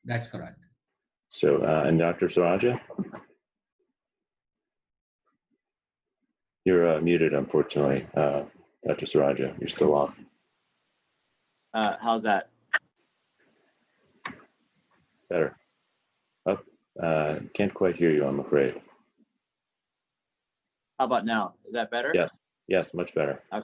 That's correct. So, and Dr. Saraja, you're muted, unfortunately. Dr. Saraja, you're still off. How's that? Better. Can't quite hear you, I'm afraid. How about now? Is that better? Yes, much better. Okay.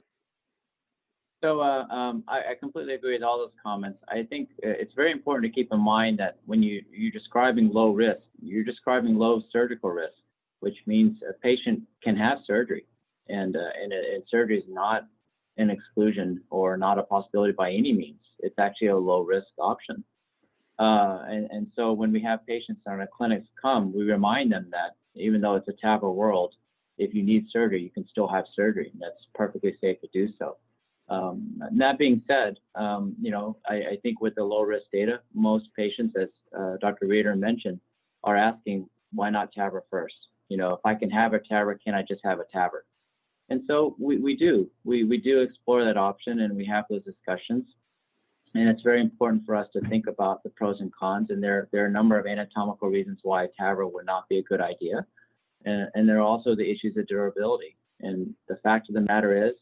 So I completely agree with all those comments. I think it's very important to keep in mind that when you're describing low risk, you're describing low surgical risk, which means a patient can have surgery, and surgery is not an exclusion or not a possibility by any means. It's actually a low risk option. And so when we have patients in our clinics come, we remind them that even though it's a TAVR world, if you need surgery, you can still have surgery, and that's perfectly safe to do so. That being said, I think with the low risk data, most patients, as Dr. Reardon mentioned, are asking, why not TAVR first? If I can have a TAVR, can I just have a TAVR? And so we do explore that option, and we have those discussions. And it's very important for us to think about the pros and cons. And there are a number of anatomical reasons why a TAVR would not be a good idea. And there are also the issues of durability. And the fact of the matter is,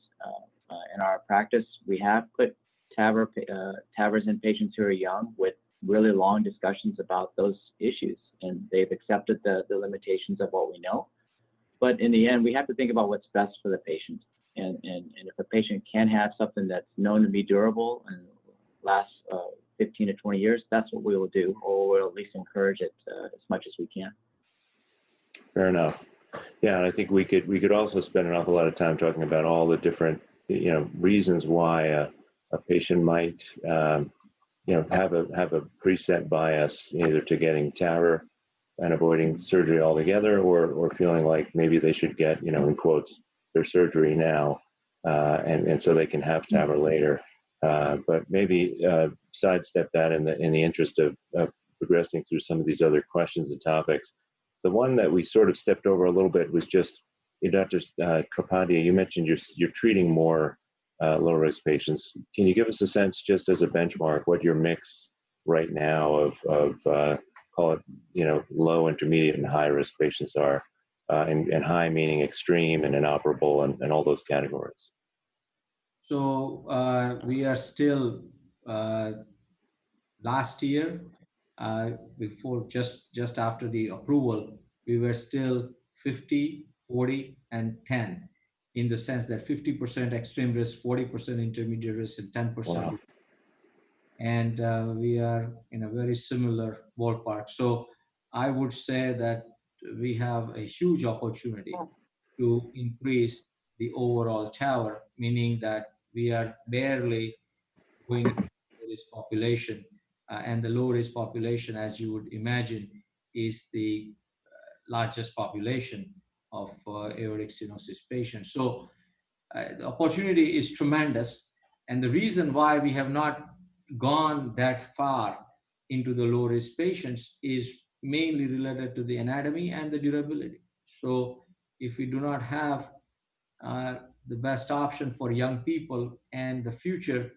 in our practice, we have put TAVRs in patients who are young with really long discussions about those issues. And they've accepted the limitations of what we know. But in the end, we have to think about what's best for the patient. And if a patient can have something that's known to be durable and last 15 to 20 years, that's what we will do, or we'll at least encourage it as much as we can. Fair enough. Yeah, and I think we could also spend an awful lot of time talking about all the different reasons why a patient might have a preset bias either to getting TAVR and avoiding surgery altogether, or feeling like maybe they should get in quotes their surgery now, and so they can have TAVR later. But maybe sidestep that in the interest of progressing through some of these other questions and topics. The one that we sort of stepped over a little bit was just, Dr. Kapadia, you mentioned you're treating more low-risk patients. Can you give us a sense, just as a benchmark, what your mix right now of call it low, intermediate, and high-risk patients are, and high meaning extreme and inoperable and all those categories? So we are still last year, before just after the approval, we were still 50, 40, and 10, in the sense that 50% extreme risk, 40% intermediate risk, and 10%. Wow. And we are in a very similar ballpark. So I would say that we have a huge opportunity to increase the overall TAVR, meaning that we are barely going into this population. And the low-risk population, as you would imagine, is the largest population of aortic stenosis patients. So the opportunity is tremendous. And the reason why we have not gone that far into the low-risk patients is mainly related to the anatomy and the durability. So if we do not have the best option for young people, and the future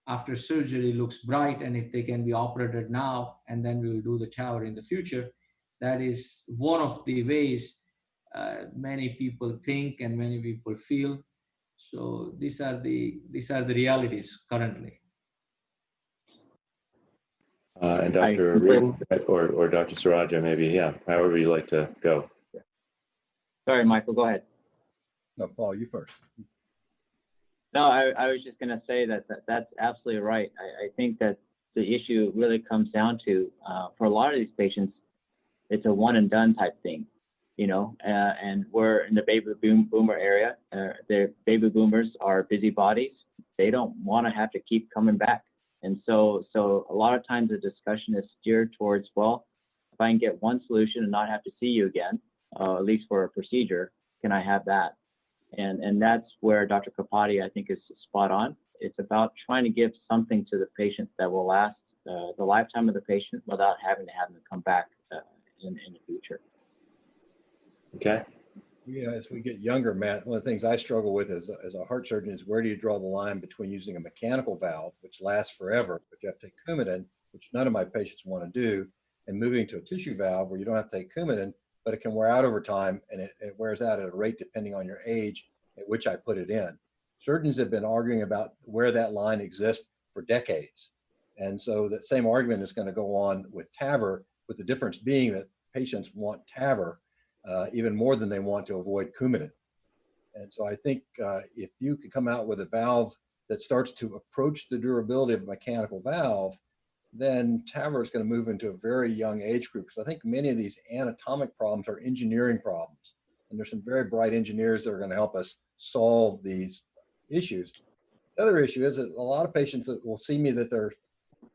after surgery looks bright. And if they can be operated now, and then we will do the TAVR in the future, that is one of the ways many people think and many people feel. So these are the realities currently. And Dr. Reardon or Dr. Saraja, maybe, yeah, however you like to go. Sorry, Michael, go ahead. No, Paul, you first. No, I was just going to say that's absolutely right. I think that the issue really comes down to, for a lot of these patients, it's a one and done type thing, you know, and we're in the baby boomer area. The baby boomers are busybodies. They don't want to have to keep coming back. And so a lot of times the discussion is steered towards, well, if I can get one solution and not have to see you again, at least for a procedure, can I have that? And that's where Dr. Kapadia, I think, is spot on. It's about trying to give something to the patient that will last the lifetime of the patient without having to have them come back in the future. Okay. Yeah, as we get younger, Matt, one of the things I struggle with as a heart surgeon is where do you draw the line between using a mechanical valve, which lasts forever, but you have to take Coumadin, which none of my patients want to do, and moving to a tissue valve where you don't have to take Coumadin, but it can wear out over time, and it wears out at a rate depending on your age at which I put it in. Surgeons have been arguing about where that line exists for decades. And so that same argument is going to go on with TAVR, with the difference being that patients want TAVR even more than they want to avoid Coumadin. And so I think if you can come out with a valve that starts to approach the durability of a mechanical valve, then TAVR is going to move into a very young age group. Because I think many of these anatomic problems are engineering problems. And there's some very bright engineers that are going to help us solve these issues. The other issue is that a lot of patients that will see me that they're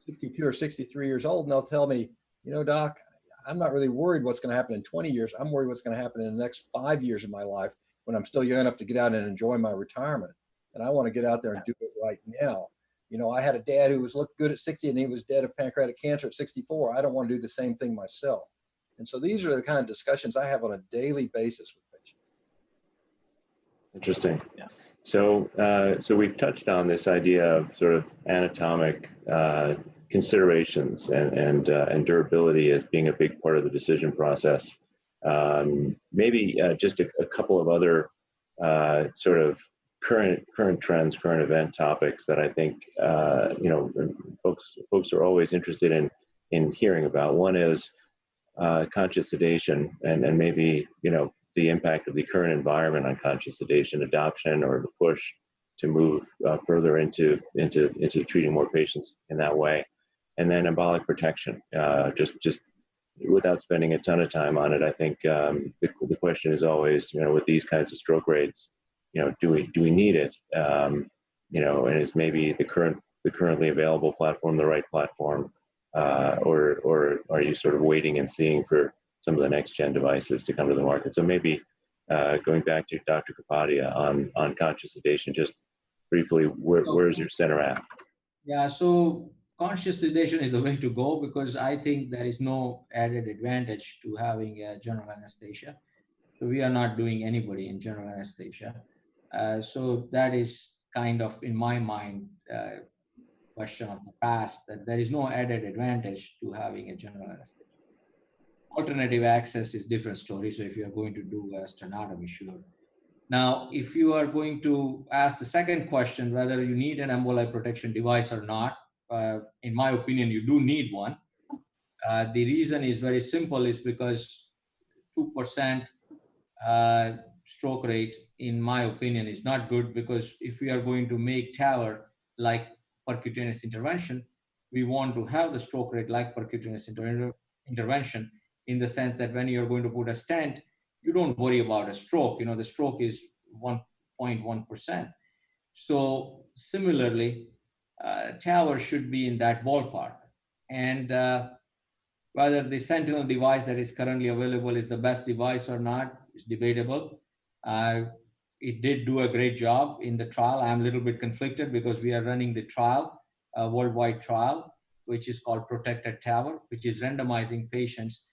62 or 63 years old, and they'll tell me, you know, doc, I'm not really worried what's going to happen in 20 years. I'm worried what's going to happen in the next 5 years of my life when I'm still young enough to get out and enjoy my retirement. And I want to get out there and do it right now. You know, I had a dad who looked good at 60 and he was dead of pancreatic cancer at 64. I don't want to do the same thing myself. And so these are the kind of discussions I have on a daily basis with patients. Interesting. Yeah. So we've touched on this idea of sort of anatomic considerations and durability as being a big part of the decision process. Maybe just a couple of other sort of current trends, current event topics that I think you know, folks are always interested in hearing about. One is conscious sedation, and maybe, you know, the impact of the current environment on conscious sedation adoption, or the push to move further into treating more patients in that way. And then embolic protection, just without spending a ton of time on it, I think the question is always, you know, with these kinds of stroke rates, you know, do we need it? You know, and is maybe the currently available platform the right platform, or are you sort of waiting and seeing for some of the next gen devices to come to the market? So maybe going back to Dr. Kapadia on conscious sedation, just briefly, where's your center at? Yeah, so conscious sedation is the way to go, because I think there is no added advantage to having a general anesthesia. So we are not doing anybody in general anesthesia. So that is kind of, in my mind, question of the past, that there is no added advantage to having a general anesthesia. Alternative access is different story. So if you are going to do a sternotomy, sure. Now, if you are going to ask the second question, whether you need an emboli protection device or not, in my opinion, you do need one. The reason is very simple, is because 2% stroke rate, in my opinion, is not good, because if we are going to make TAVR like percutaneous intervention, we want to have the stroke rate like percutaneous intervention, in the sense that when you're going to put a stent, you don't worry about a stroke. You know, the stroke is 1.1%. So similarly, TAVR should be in that ballpark. And whether the Sentinel device that is currently available is the best device or not is debatable. It did do a great job in the trial. I'm a little bit conflicted because we are running the trial, a worldwide trial, which is called Protected TAVR, which is randomizing patients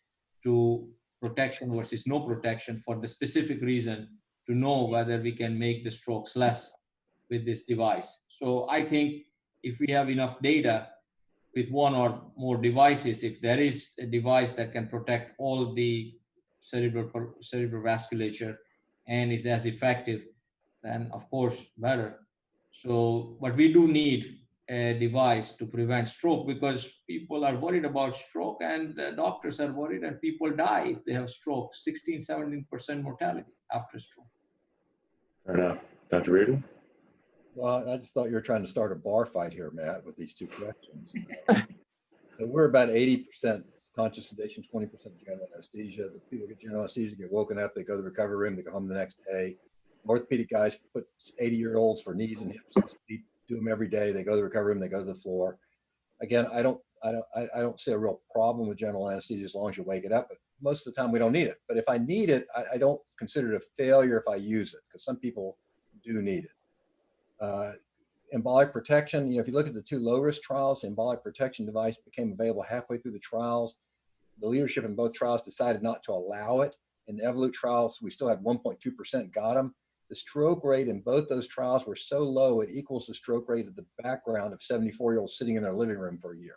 to protection versus no protection, for the specific reason to know whether we can make the strokes less with this device. So I think if we have enough data with one or more devices, if there is a device that can protect all the cerebral vasculature and is as effective, then of course better. So, but we do need a device to prevent stroke, because people are worried about stroke, and doctors are worried, and people die if they have stroke. 16-17% mortality after stroke. Fair enough. Dr. Reardon? Well, I just thought you were trying to start a bar fight here, Matt, with these two questions. So we're about 80% conscious sedation, 20% general anesthesia. The people get general anesthesia, get woken up, they go to the recovery room, they go home the next day. Orthopedic guys put 80-year-olds for knees and hips and sleep, do them every day. They go to the recovery room, they go to the floor. Again, I don't see a real problem with general anesthesia as long as you wake it up. But most of the time we don't need it. But if I need it, I don't consider it a failure if I use it, because some people do need it. Embolic protection, if you look at the two low-risk trials, the embolic protection device became available halfway through the trials. The leadership in both trials decided not to allow it. In the Evolut trials, we still had 1.2% got them. The stroke rate in both those trials were so low, it equals the stroke rate of the background of 74-year-olds sitting in their living room for a year.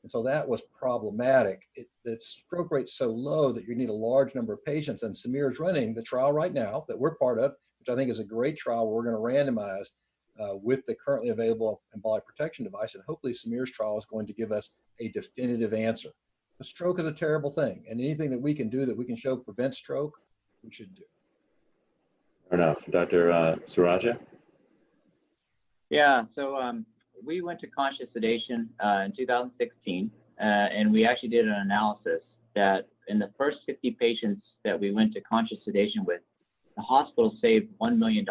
And so that was problematic. The stroke rate's so low that you need a large number of patients. And Samir is running the trial right now that we're part of, which I think is a great trial where we're going to randomize with the currently available embolic protection device. And hopefully Samir's trial is going to give us a definitive answer. A stroke is a terrible thing, and anything that we can do that we can show prevents stroke, we should do. Fair enough. Dr. Suraja? Yeah, so we went to conscious sedation in 2016, and we actually did an analysis that in the first 50 patients that we went to conscious sedation with, the hospital saved $1 million.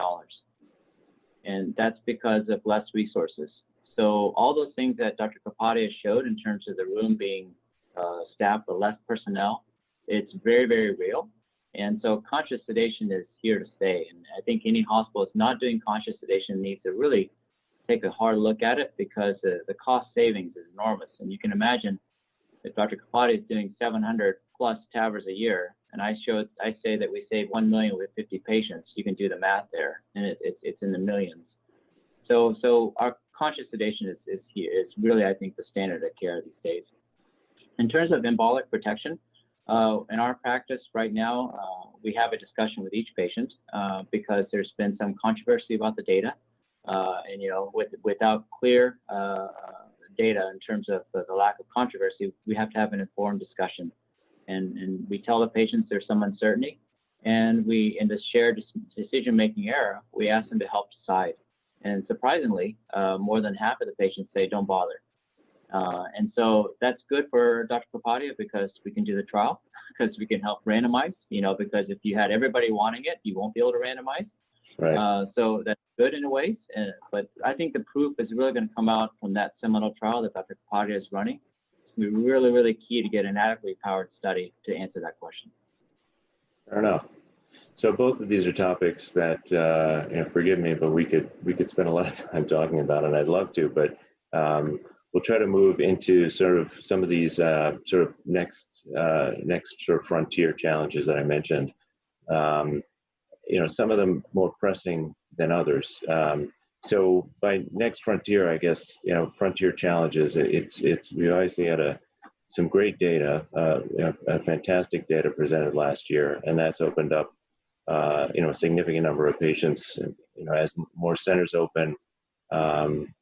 And that's because of less resources. So all those things that Dr. Kapadia showed in terms of the room being staffed with less personnel, it's very, very real. And so conscious sedation is here to stay. And I think any hospital that's not doing conscious sedation needs to really take a hard look at it, because the cost savings is enormous. And you can imagine if Dr. Kapadia is doing 700 plus TAVRs a year, and I say that we save 1 million with 50 patients, you can do the math there, and it's in the millions. So our conscious sedation is really, I think, the standard of care these days. In terms of embolic protection, in our practice right now, we have a discussion with each patient because there's been some controversy about the data, and without clear data in terms of the lack of controversy, we have to have an informed discussion. And we tell the patients there's some uncertainty, and in this shared decision-making era, we ask them to help decide. And surprisingly, more than half of the patients say don't bother. And so that's good for Dr. Kapadia, because we can do the trial, because we can help randomize, because if you had everybody wanting it, you won't be able to randomize. Right. So that's good in a way. But I think the proof is really going to come out from that seminal trial that Dr. Kapadia is running. It's really, really key to get an adequately powered study to answer that question. Fair enough. So both of these are topics that, forgive me, but we could spend a lot of time talking about, and I'd love to, but we'll try to move into sort of some of these sort of next sort of frontier challenges that I mentioned. Some of them more pressing than others. So by next frontier, I guess, frontier challenges, we obviously had some great data, fantastic data presented last year, and that's opened up, a significant number of patients, as more centers open,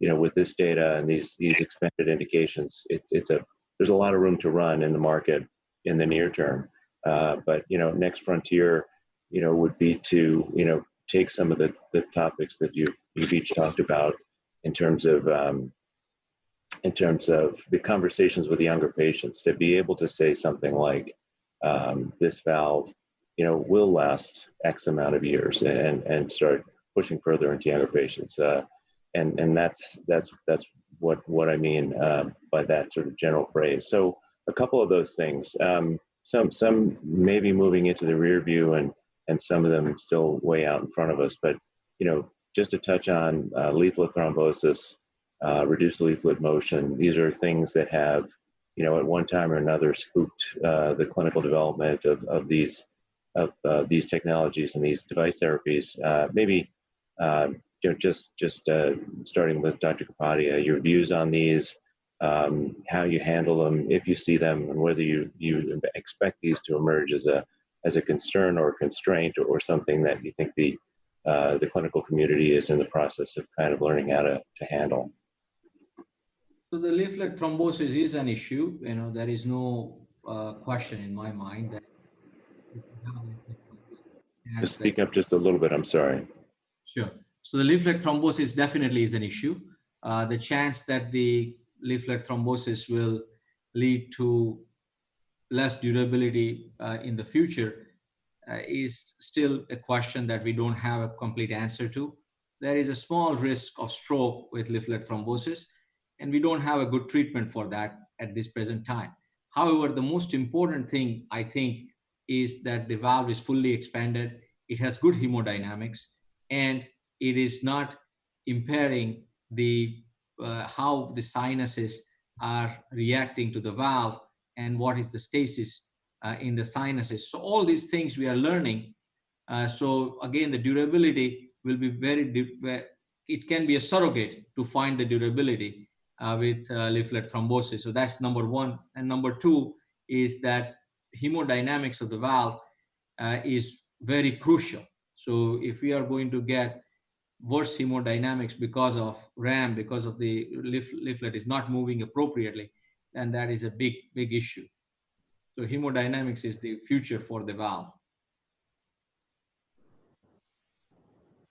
with this data and these expanded indications, there's a lot of room to run in the market in the near term. But next frontier, would be to, take some of the topics that you've each talked about in terms of the conversations with younger patients, to be able to say something like, this valve, will last X amount of years, and start pushing further into younger patients. And that's what I mean by that sort of general phrase. So a couple of those things, some maybe moving into the rear view, and some of them still way out in front of us. But just to touch on leaflet thrombosis, reduced leaflet motion, these are things that have, at one time or another, spooked the clinical development of these these technologies and these device therapies. Maybe just starting with Dr. Kapadia, your views on these, how you handle them, if you see them, and whether you expect these to emerge as a concern or a constraint, or something that you think the clinical community is in the process of kind of learning how to handle. So the leaflet thrombosis is an issue. There is no question in my mind that just speak up just a little bit. I'm sorry. Sure. So the leaflet thrombosis definitely is an issue. The chance that the leaflet thrombosis will lead to less durability in the future is still a question that we don't have a complete answer to. There is a small risk of stroke with leaflet thrombosis, and we don't have a good treatment for that at this present time. However, the most important thing, I think, is that the valve is fully expanded, it has good hemodynamics, and it is not impairing the how the sinuses are reacting to the valve and what is the stasis in the sinuses. So all these things we are learning. So again, the durability will be it can be a surrogate to find the durability with leaflet thrombosis. So that's number one. And number two is that hemodynamics of the valve is very crucial. So if we are going to get worse hemodynamics because of RAM, because of the leaflet is not moving appropriately, then that is a big issue. So hemodynamics is the future for the valve.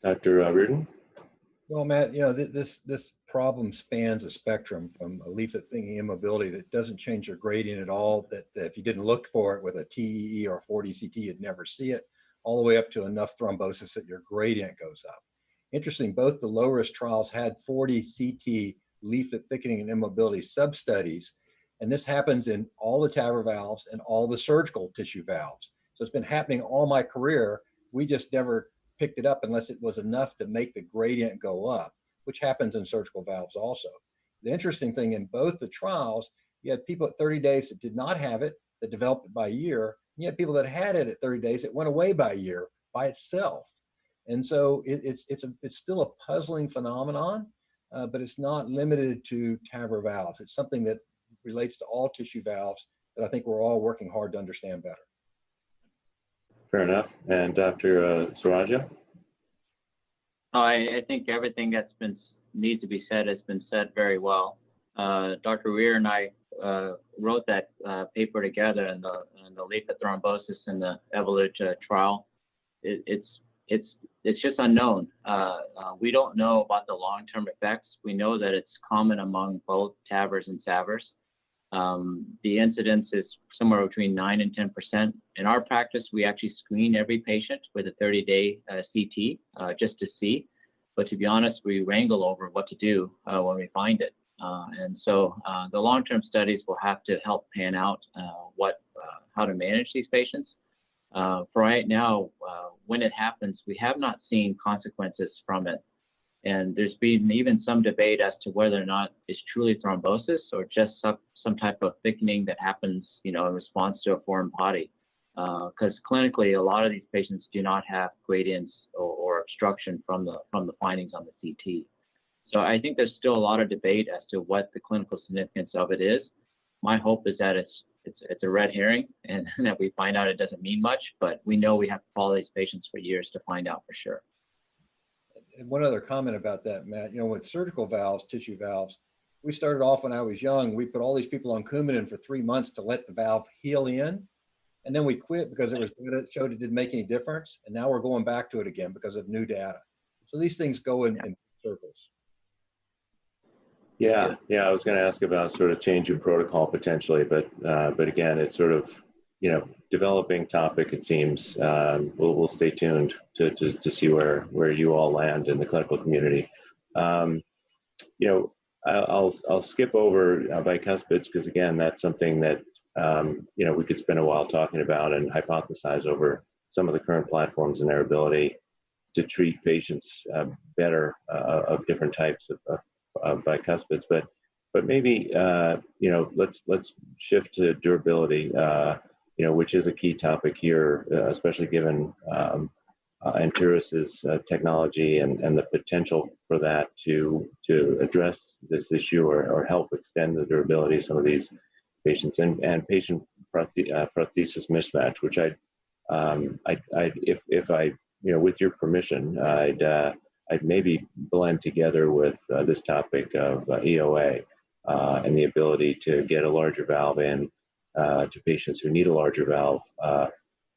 Dr. Reardon? Well, Matt, this problem spans a spectrum from a leaflet thinking immobility that doesn't change your gradient at all, that if you didn't look for it with a TEE or 40 CT, you'd never see it, all the way up to enough thrombosis that your gradient goes up. Interesting, both the low-risk trials had 40 CT leaflet thickening and immobility sub-studies, and this happens in all the TAVR valves and all the surgical tissue valves. So it's been happening all my career. We just never picked it up unless it was enough to make the gradient go up, which happens in surgical valves also. The interesting thing in both the trials, you had people at 30 days that did not have it, that developed it by a year. And you had people that had it at 30 days that went away by a year by itself. And so it's still a puzzling phenomenon, but it's not limited to TAVR valves. It's something that relates to all tissue valves that I think we're all working hard to understand better. Fair enough. And Dr. Suraja? I think everything that's needs to be said has been said very well. Dr. Weir and I wrote that paper together in the leaflet thrombosis in the Evolut trial. It's just unknown. We don't know about the long-term effects. We know that it's common among both TAVRs and SAVRs. The incidence is somewhere between 9 and 10%. In our practice, we actually screen every patient with a 30-day CT just to see. But to be honest, we wrangle over what to do when we find it. And so the long-term studies will have to help pan out how to manage these patients. For right now, when it happens, we have not seen consequences from it. And there's been even some debate as to whether or not it's truly thrombosis or just some type of thickening that happens, in response to a foreign body. Because clinically, a lot of these patients do not have gradients or obstruction from the findings on the CT. So I think there's still a lot of debate as to what the clinical significance of it is. My hope is that it's a red herring and that we find out it doesn't mean much, but we know we have to follow these patients for years to find out for sure. And one other comment about that, Matt, with surgical valves, tissue valves, we started off when I was young, we put all these people on Coumadin for 3 months to let the valve heal in. And then we quit because it showed it didn't make any difference. And now we're going back to it again because of new data. So these things go in circles. Yeah, I was going to ask about sort of change in protocol potentially, but again, it's sort of, developing topic, it seems. We'll stay tuned to see where you all land in the clinical community. I'll skip over bicuspids because again, that's something that we could spend a while talking about and hypothesize over some of the current platforms and their ability to treat patients better of different types of bicuspids. But maybe let's shift to durability. which is a key topic here, especially given Anteris's technology and the potential for that to address this issue or help extend the durability of some of these patients and patient prosthesis mismatch, which if I, with your permission, I'd maybe blend together with this topic of EOA and the ability to get a larger valve in to patients who need a larger valve.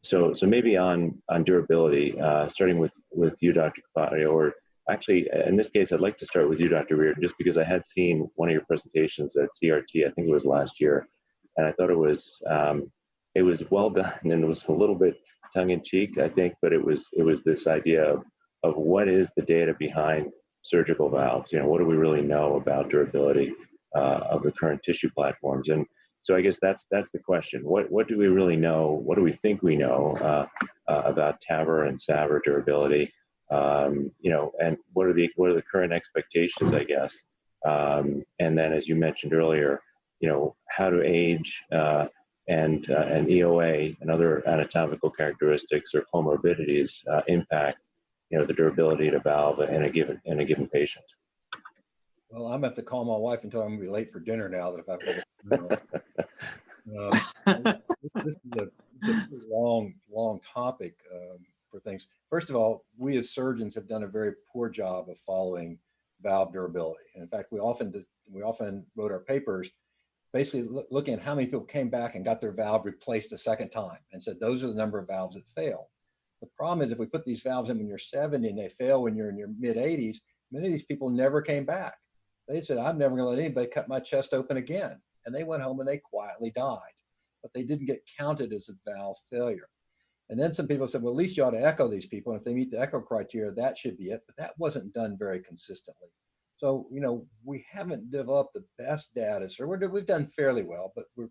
So maybe on durability, starting with you, Dr. Kapadia, or actually, in this case, I'd like to start with you, Dr. Reardon, just because I had seen one of your presentations at CRT, I think it was last year, and I thought it was well done, and it was a little bit tongue-in-cheek, I think, but it was this idea of what is the data behind surgical valves? What do we really know about durability of the current tissue platforms? And so I guess that's the question. What do we really know? What do we think we know about TAVR and SAVR durability? And what are the current expectations, I guess? And then, as you mentioned earlier, how do age and EOA and other anatomical characteristics or comorbidities impact the durability of the valve in a given patient? Well, I'm gonna have to call my wife and tell her I'm gonna be late for dinner now that if I've got this is a long topic for things. First of all, we as surgeons have done a very poor job of following valve durability. And in fact, we often wrote our papers basically looking at how many people came back and got their valve replaced a second time and said, those are the number of valves that fail. The problem is if we put these valves in when you're 70 and they fail when you're in your mid 80s, many of these people never came back. They said, I'm never gonna let anybody cut my chest open again. And they went home and they quietly died, but they didn't get counted as a valve failure. And then some people said, well, at least you ought to echo these people. And if they meet the echo criteria, that should be it. But that wasn't done very consistently. So, we haven't developed the best data. So we've done fairly well, but we're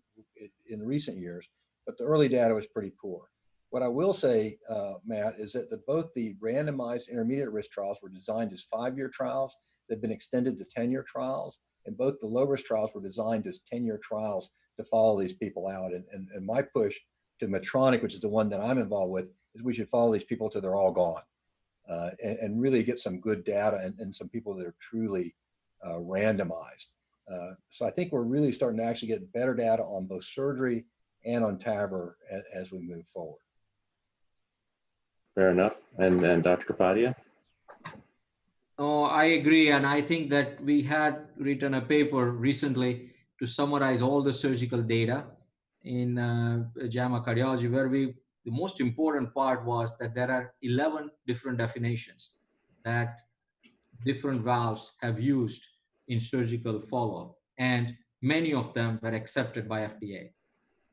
in recent years, but the early data was pretty poor. What I will say, Matt, is that both the randomized intermediate risk trials were designed as 5-year trials. They've been extended to 10-year trials, and both the low risk trials were designed as 10-year trials to follow these people out. And my push to Medtronic, which is the one that I'm involved with, is we should follow these people till they're all gone, and really get some good data and some people that are truly randomized. So I think we're really starting to actually get better data on both surgery and on TAVR as we move forward. Fair enough. And Dr. Kapadia? Oh, I agree. And I think that we had written a paper recently to summarize all the surgical data in JAMA Cardiology, where the most important part was that there are 11 different definitions that different valves have used in surgical follow-up, and many of them were accepted by FDA.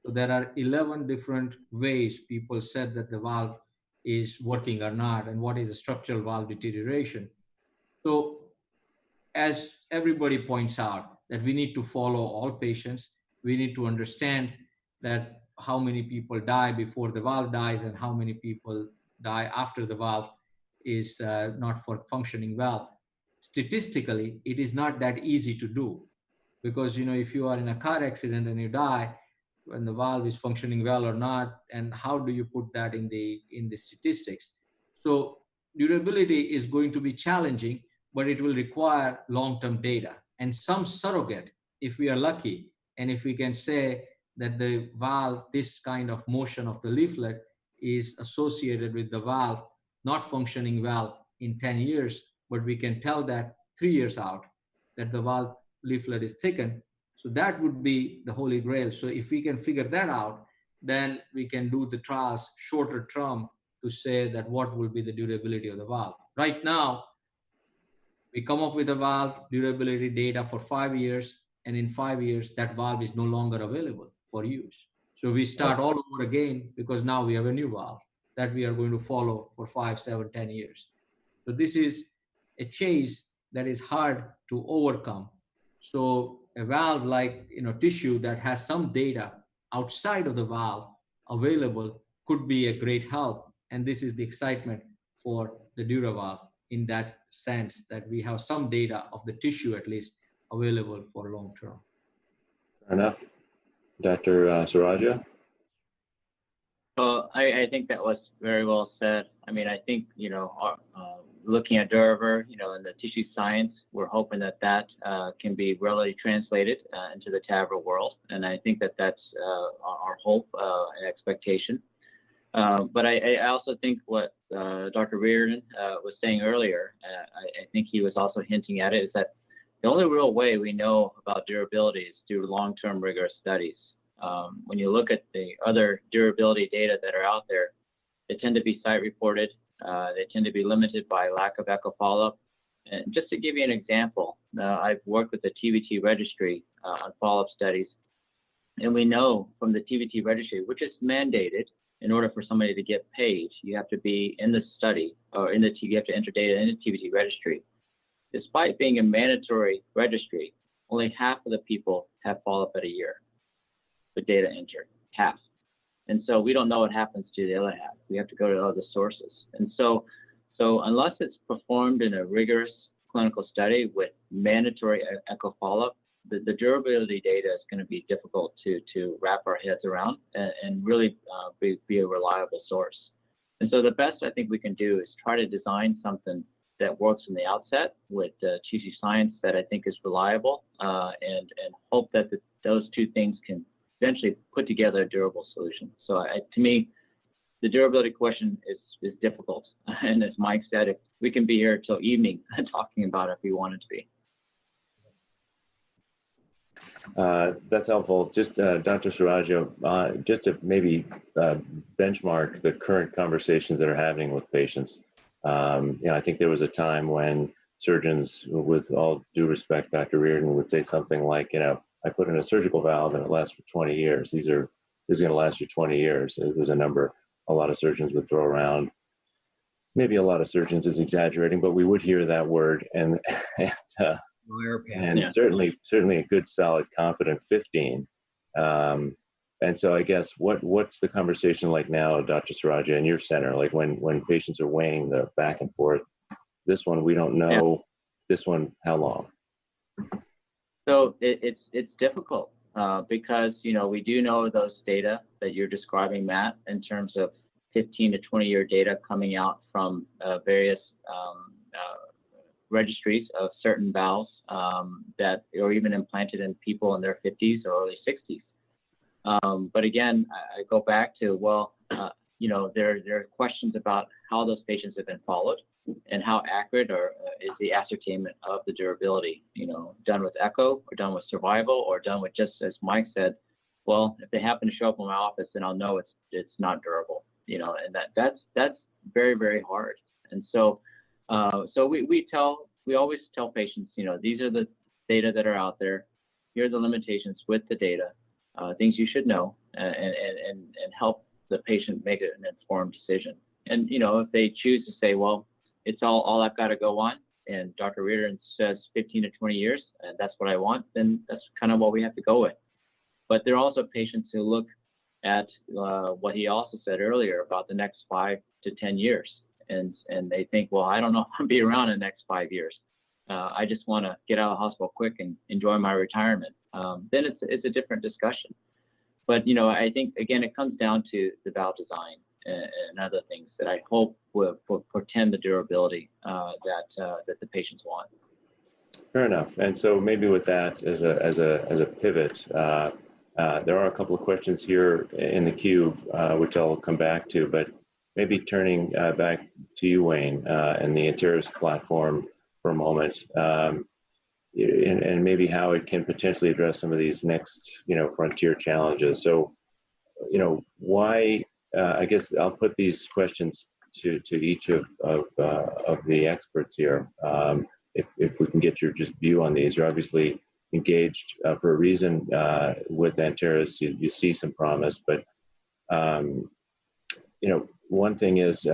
So there are 11 different ways people said that the valve is working or not, and what is a structural valve deterioration. So as everybody points out, that we need to follow all patients. We need to understand that how many people die before the valve dies and how many people die after the valve is not functioning well. Statistically, it is not that easy to do, because if you are in a car accident and you die, when the valve is functioning well or not, and how do you put that in the statistics? So durability is going to be challenging, but it will require long-term data and some surrogate, if we are lucky, and if we can say that the valve, this kind of motion of the leaflet is associated with the valve not functioning well in 10 years, but we can tell that 3 years out that the valve leaflet is thickened. So that would be the holy grail. So if we can figure that out, then we can do the trials shorter term to say that what will be the durability of the valve. Right now, we come up with a valve durability data for 5 years, and in 5 years, that valve is no longer available for use. So we start all over again, because now we have a new valve that we are going to follow for 5, 7, 10 years. So this is a chase that is hard to overcome. So a valve like tissue that has some data outside of the valve available could be a great help. And this is the excitement for the DuraValve, in that sense that we have some data of the tissue at least available for long term. Fair enough. Dr. Saraja? Well, I think that was very well said. I mean, I think, looking at TAVR, in the tissue science, we're hoping that can be readily translated into the TAVR world. And I think that that's our hope and expectation. But I also think what Dr. Reardon was saying earlier, I think he was also hinting at it, is that the only real way we know about durability is through long-term rigorous studies. When you look at the other durability data that are out there, they tend to be site-reported. They tend to be limited by lack of echo follow-up. And just to give you an example, I've worked with the TVT registry on follow-up studies, and we know from the TVT registry, which is mandated in order for somebody to get paid, you have to be in the study, or you have to enter data in the TVT registry. Despite being a mandatory registry, only half of the people have follow-up at a year with data entered, half. And so we don't know what happens to the other half. We have to go to other sources. And so unless it's performed in a rigorous clinical study with mandatory echo follow-up, the durability data is going to be difficult to wrap our heads around and really be a reliable source. And so the best I think we can do is try to design something that works from the outset with tissue science that I think is reliable, and hope that those two things can eventually put together a durable solution. So to me, the durability question is difficult. And as Mike said, we can be here till evening talking about it if we wanted to be. That's helpful. Just Dr. Surajo, just to maybe benchmark the current conversations that are happening with patients. I think there was a time when surgeons, with all due respect, Dr. Reardon, would say something like, I put in a surgical valve and it lasts for 20 years. This is going to last you 20 years. There's a number a lot of surgeons would throw around. Maybe a lot of surgeons is exaggerating, but we would hear that word, and certainly a good, solid, confident 15. And so I guess what's the conversation like now, Dr. Surajo, in your center? Like when patients are weighing the back and forth, this one we don't know, this one how long? So it's difficult because we do know those data that you're describing, Matt, in terms of 15 to 20 year data coming out from various registries of certain valves that are even implanted in people in their 50s or early 60s. But again, I go back to, there are questions about how those patients have been followed and how accurate is the ascertainment of the durability, done with echo or done with survival or done with, just as Mike said, well, if they happen to show up in my office, then I'll know it's not durable, and that's very, very hard. And so we always tell patients, these are the data that are out there. Here are the limitations with the data, things you should know, and help the patient make an informed decision. And, if they choose to say, well, it's all I've got to go on, and Dr. Reardon says 15 to 20 years, and that's what I want, then that's kind of what we have to go with. But there are also patients who look at what he also said earlier about the next 5 to 10 years. And they think, well, I don't know if I'll be around in the next 5 years. I just want to get out of the hospital quick and enjoy my retirement. Then it's a different discussion. But, I think, again, it comes down to the valve design and other things that I hope will portend the durability that the patients want. Fair enough. And so maybe with that as a pivot, there are a couple of questions here in the queue, which I'll come back to, but maybe turning back to you, Wayne, and the Anteris platform for a moment, and maybe how it can potentially address some of these next, frontier challenges. So, why? I guess I'll put these questions to each of the experts here. If we can get your just view on these, you're obviously engaged for a reason with Anteris. You see some promise, but one thing is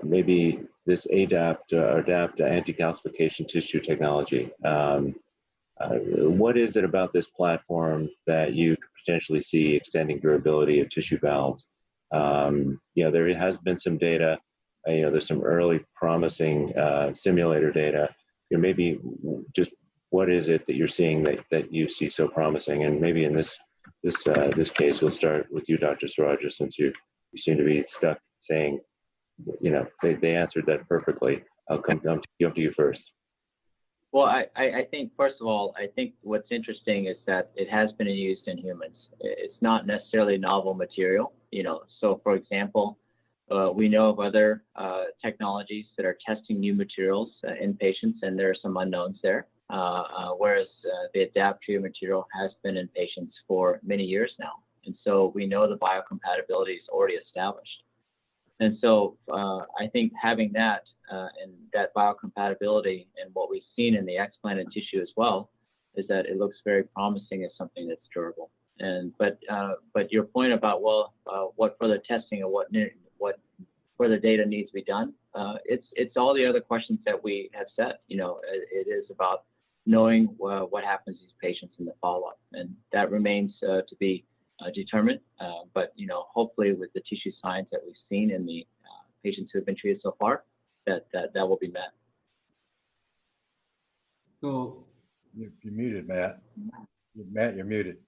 maybe this ADAPT anti-calcification tissue technology. What is it about this platform that you could potentially see extending durability of tissue valves? There has been some data. There's some early promising simulator data. Maybe just what is it that you're seeing that you see so promising? And maybe in this case, we'll start with you, Dr. Surajo, since you seem to be stuck saying, you know, they answered that perfectly. I'll come to you first. Well, I think, first of all, I think what's interesting is that it has been used in humans. It's not necessarily novel material, you know. So, for example, we know of other technologies that are testing new materials in patients, and there are some unknowns there. Whereas the adaptive material has been in patients for many years now. And so we know the biocompatibility is already established. And so I think having that and that biocompatibility and what we've seen in the explanted tissue as well is that it looks very promising as something that's durable. And but your point about, well, what further testing or what further data needs to be done, it's all the other questions that we have set. You know, it is about knowing what happens to these patients in the follow-up, and that remains to be determined. But you know, hopefully with the tissue science that we've seen in the patients who have been treated so far, that will be met. So You're muted, Matt. Matt, you're muted.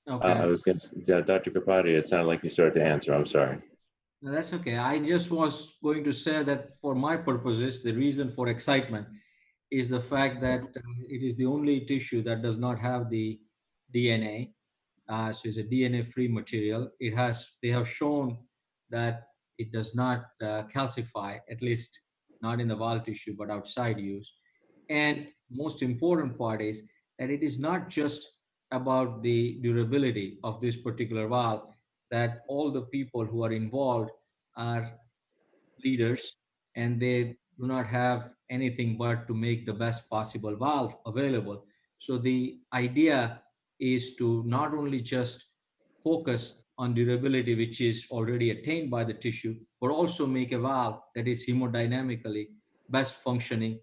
okay. I was going to, Dr. Kapadi, it sounded like you started to answer. I'm sorry. No, that's okay. I just was going to say that for my purposes, the reason for excitement is the fact that it is the only tissue that does not have the DNA. So it's a DNA-free material. They have shown that it does not calcify, at least not in the valve tissue, but outside use. And most important part is that it is not just about the durability of this particular valve, that all the people who are involved are leaders, and they do not have anything but to make the best possible valve available. So the idea is to not only just focus on durability, which is already attained by the tissue, but also make a valve that is hemodynamically best functioning,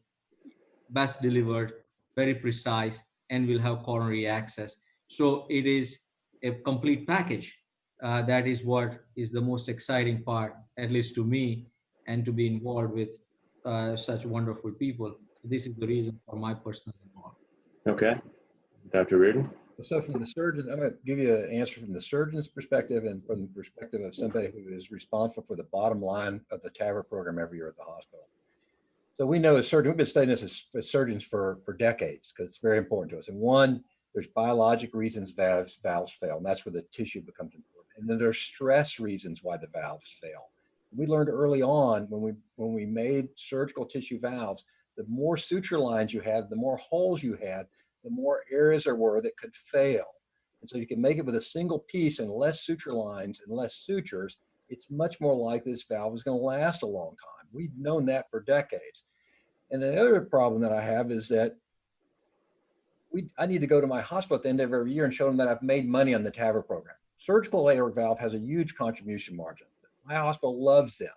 best delivered, very precise, and will have coronary access. So it is a complete package. That is what is the most exciting part, at least to me, and to be involved with such wonderful people. This is the reason for my personal involvement. Okay. Dr. Reardon? So from the surgeon, I'm going to give you an answer from the surgeon's perspective and from the perspective of somebody who is responsible for the bottom line of the TAVR program every year at the hospital. So we know as surgeons, we've been studying this as surgeons for decades because it's very important to us. And one, there's biologic reasons valves fail, and that's where the tissue becomes important. And then there's stress reasons why the valves fail. We learned early on when we made surgical tissue valves, the more suture lines you had, the more holes you had, the more areas there were that could fail. And so you can make it with a single piece and less suture lines and less sutures, it's much more likely this valve is going to last a long time. We've known that for decades. And the other problem that I have is that I need to go to my hospital at the end of every year and show them that I've made money on the TAVR program. Surgical aortic valve has a huge contribution margin. My hospital loves them.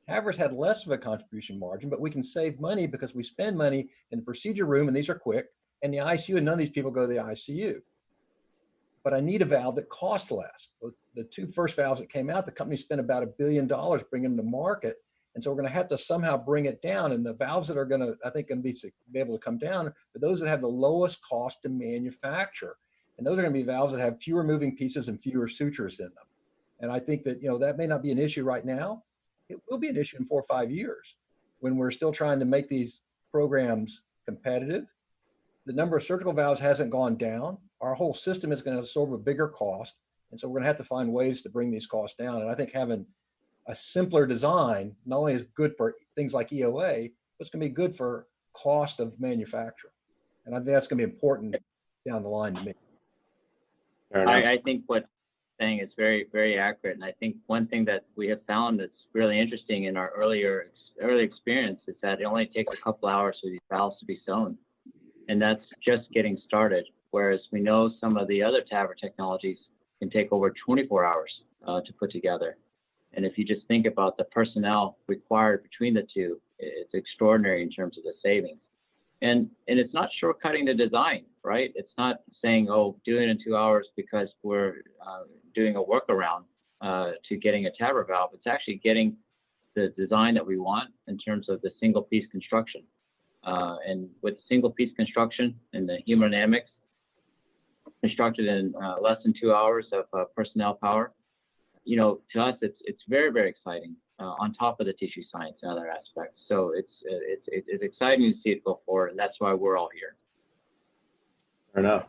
TAVR's had less of a contribution margin, but we can save money because we spend money in the procedure room, and these are quick, and the ICU, and none of these people go to the ICU. But I need a valve that costs less. The two first valves that came out, the company spent about $1 billion bringing them to market. And so we're going to have to somehow bring it down. And the valves that are going to, I think, going to be able to come down are those that have the lowest cost to manufacture. And those are going to be valves that have fewer moving pieces and fewer sutures in them. And I think that, you know, that may not be an issue right now. It will be an issue in 4 or 5 years when we're still trying to make these programs competitive. The number of surgical valves hasn't gone down. Our whole system is going to absorb a bigger cost. And so we're going to have to find ways to bring these costs down. And I think having a simpler design not only is good for things like EOA, but it's going to be good for cost of manufacture. And I think that's going to be important down the line to me. I think what you're saying is very, very accurate. And I think one thing that we have found that's really interesting in our early experience is that it only takes a couple hours for these valves to be sewn. And that's just getting started. Whereas we know some of the other TAVR technologies can take over 24 hours to put together. And if you just think about the personnel required between the two, it's extraordinary in terms of the savings. And it's not shortcutting the design, right? It's not saying, oh, do it in 2 hours because we're doing a workaround to getting a TAVR valve. It's actually getting the design that we want in terms of the single piece construction. And with single piece construction and the hemodynamics constructed in less than 2 hours of personnel power, you know, to us, it's very, very exciting on top of the tissue science and other aspects. So it's exciting to see it go forward, and that's why we're all here. Fair enough.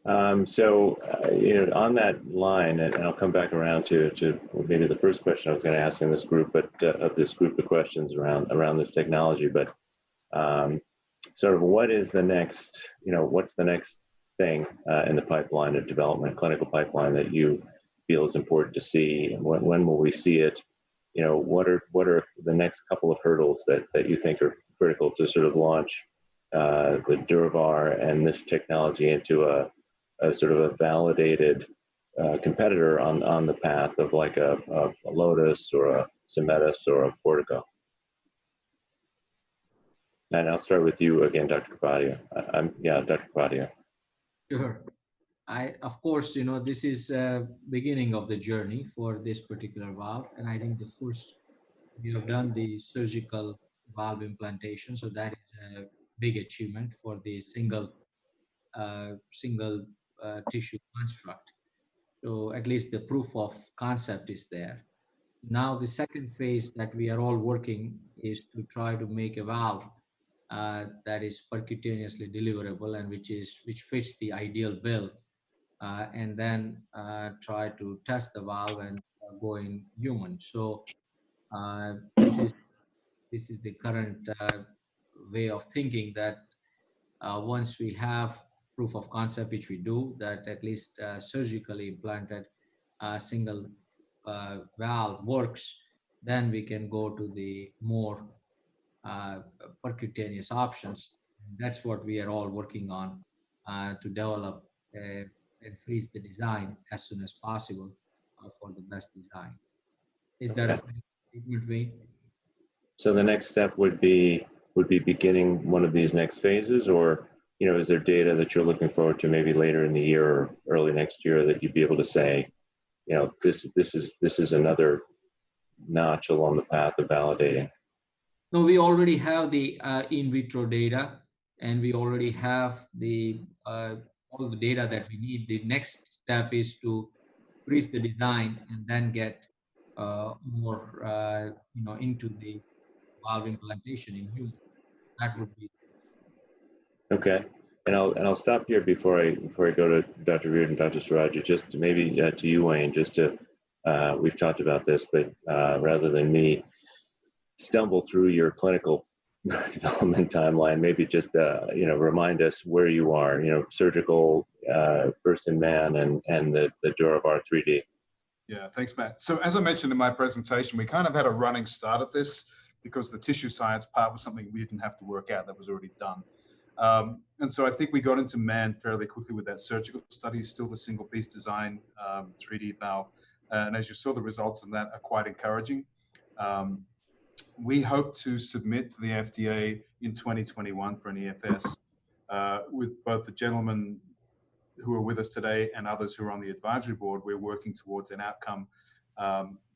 You know, on that line, and I'll come back around to maybe the first question I was going to ask in this group, but of this group of questions around this technology. But sort of, what is the next? You know, what's the next thing in the pipeline of development, clinical pipeline, that you feel is important to see, and when will we see it? You know, what are the next couple of hurdles that you think are critical to sort of launch the DurAVR and this technology into a sort of a validated competitor on the path of like a Lotus or a Symetis or a Portico? And I'll start with you again, Dr. Kapadia. Dr. Kapadia. Sure. Of course, you know, this is beginning of the journey for this particular valve, and I think the first, we have done the surgical valve implantation, so that is a big achievement for the single tissue construct. So at least the proof of concept is there. Now the second phase that we are all working is to try to make a valve that is percutaneously deliverable and which fits the ideal bill, and then try to test the valve and go in human. So this is the current way of thinking, that once we have proof of concept, which we do, that at least surgically implanted single valve works, then we can go to the more percutaneous options. That's what we are all working on, to develop and freeze the design as soon as possible for the best design. Is that a statement, Wayne? So the next step would be beginning one of these next phases, or, you know, is there data that you're looking forward to maybe later in the year or early next year that you'd be able to say, you know, this is another notch along the path of validating? No, we already have the in vitro data, and we already have the all the data that we need. The next step is to freeze the design and then get more, you know, into the valve implantation in humans. That would be Okay, and I'll stop here before I go to Dr. Reardon, Dr. Siraja, just maybe to you, Wayne, just to we've talked about this, but rather than me stumble through your clinical development timeline, maybe just you know, remind us where you are, you know, surgical, first in man, and the DurAVR 3D. Yeah, thanks, Matt. So as I mentioned in my presentation, we kind of had a running start at this because the tissue science part was something we didn't have to work out, that was already done. And so I think we got into man fairly quickly with that surgical study, still the single piece design 3D valve. And as you saw, the results of that are quite encouraging. We hope to submit to the FDA in 2021 for an EFS with both the gentlemen who are with us today and others who are on the advisory board. We're working towards an outcome,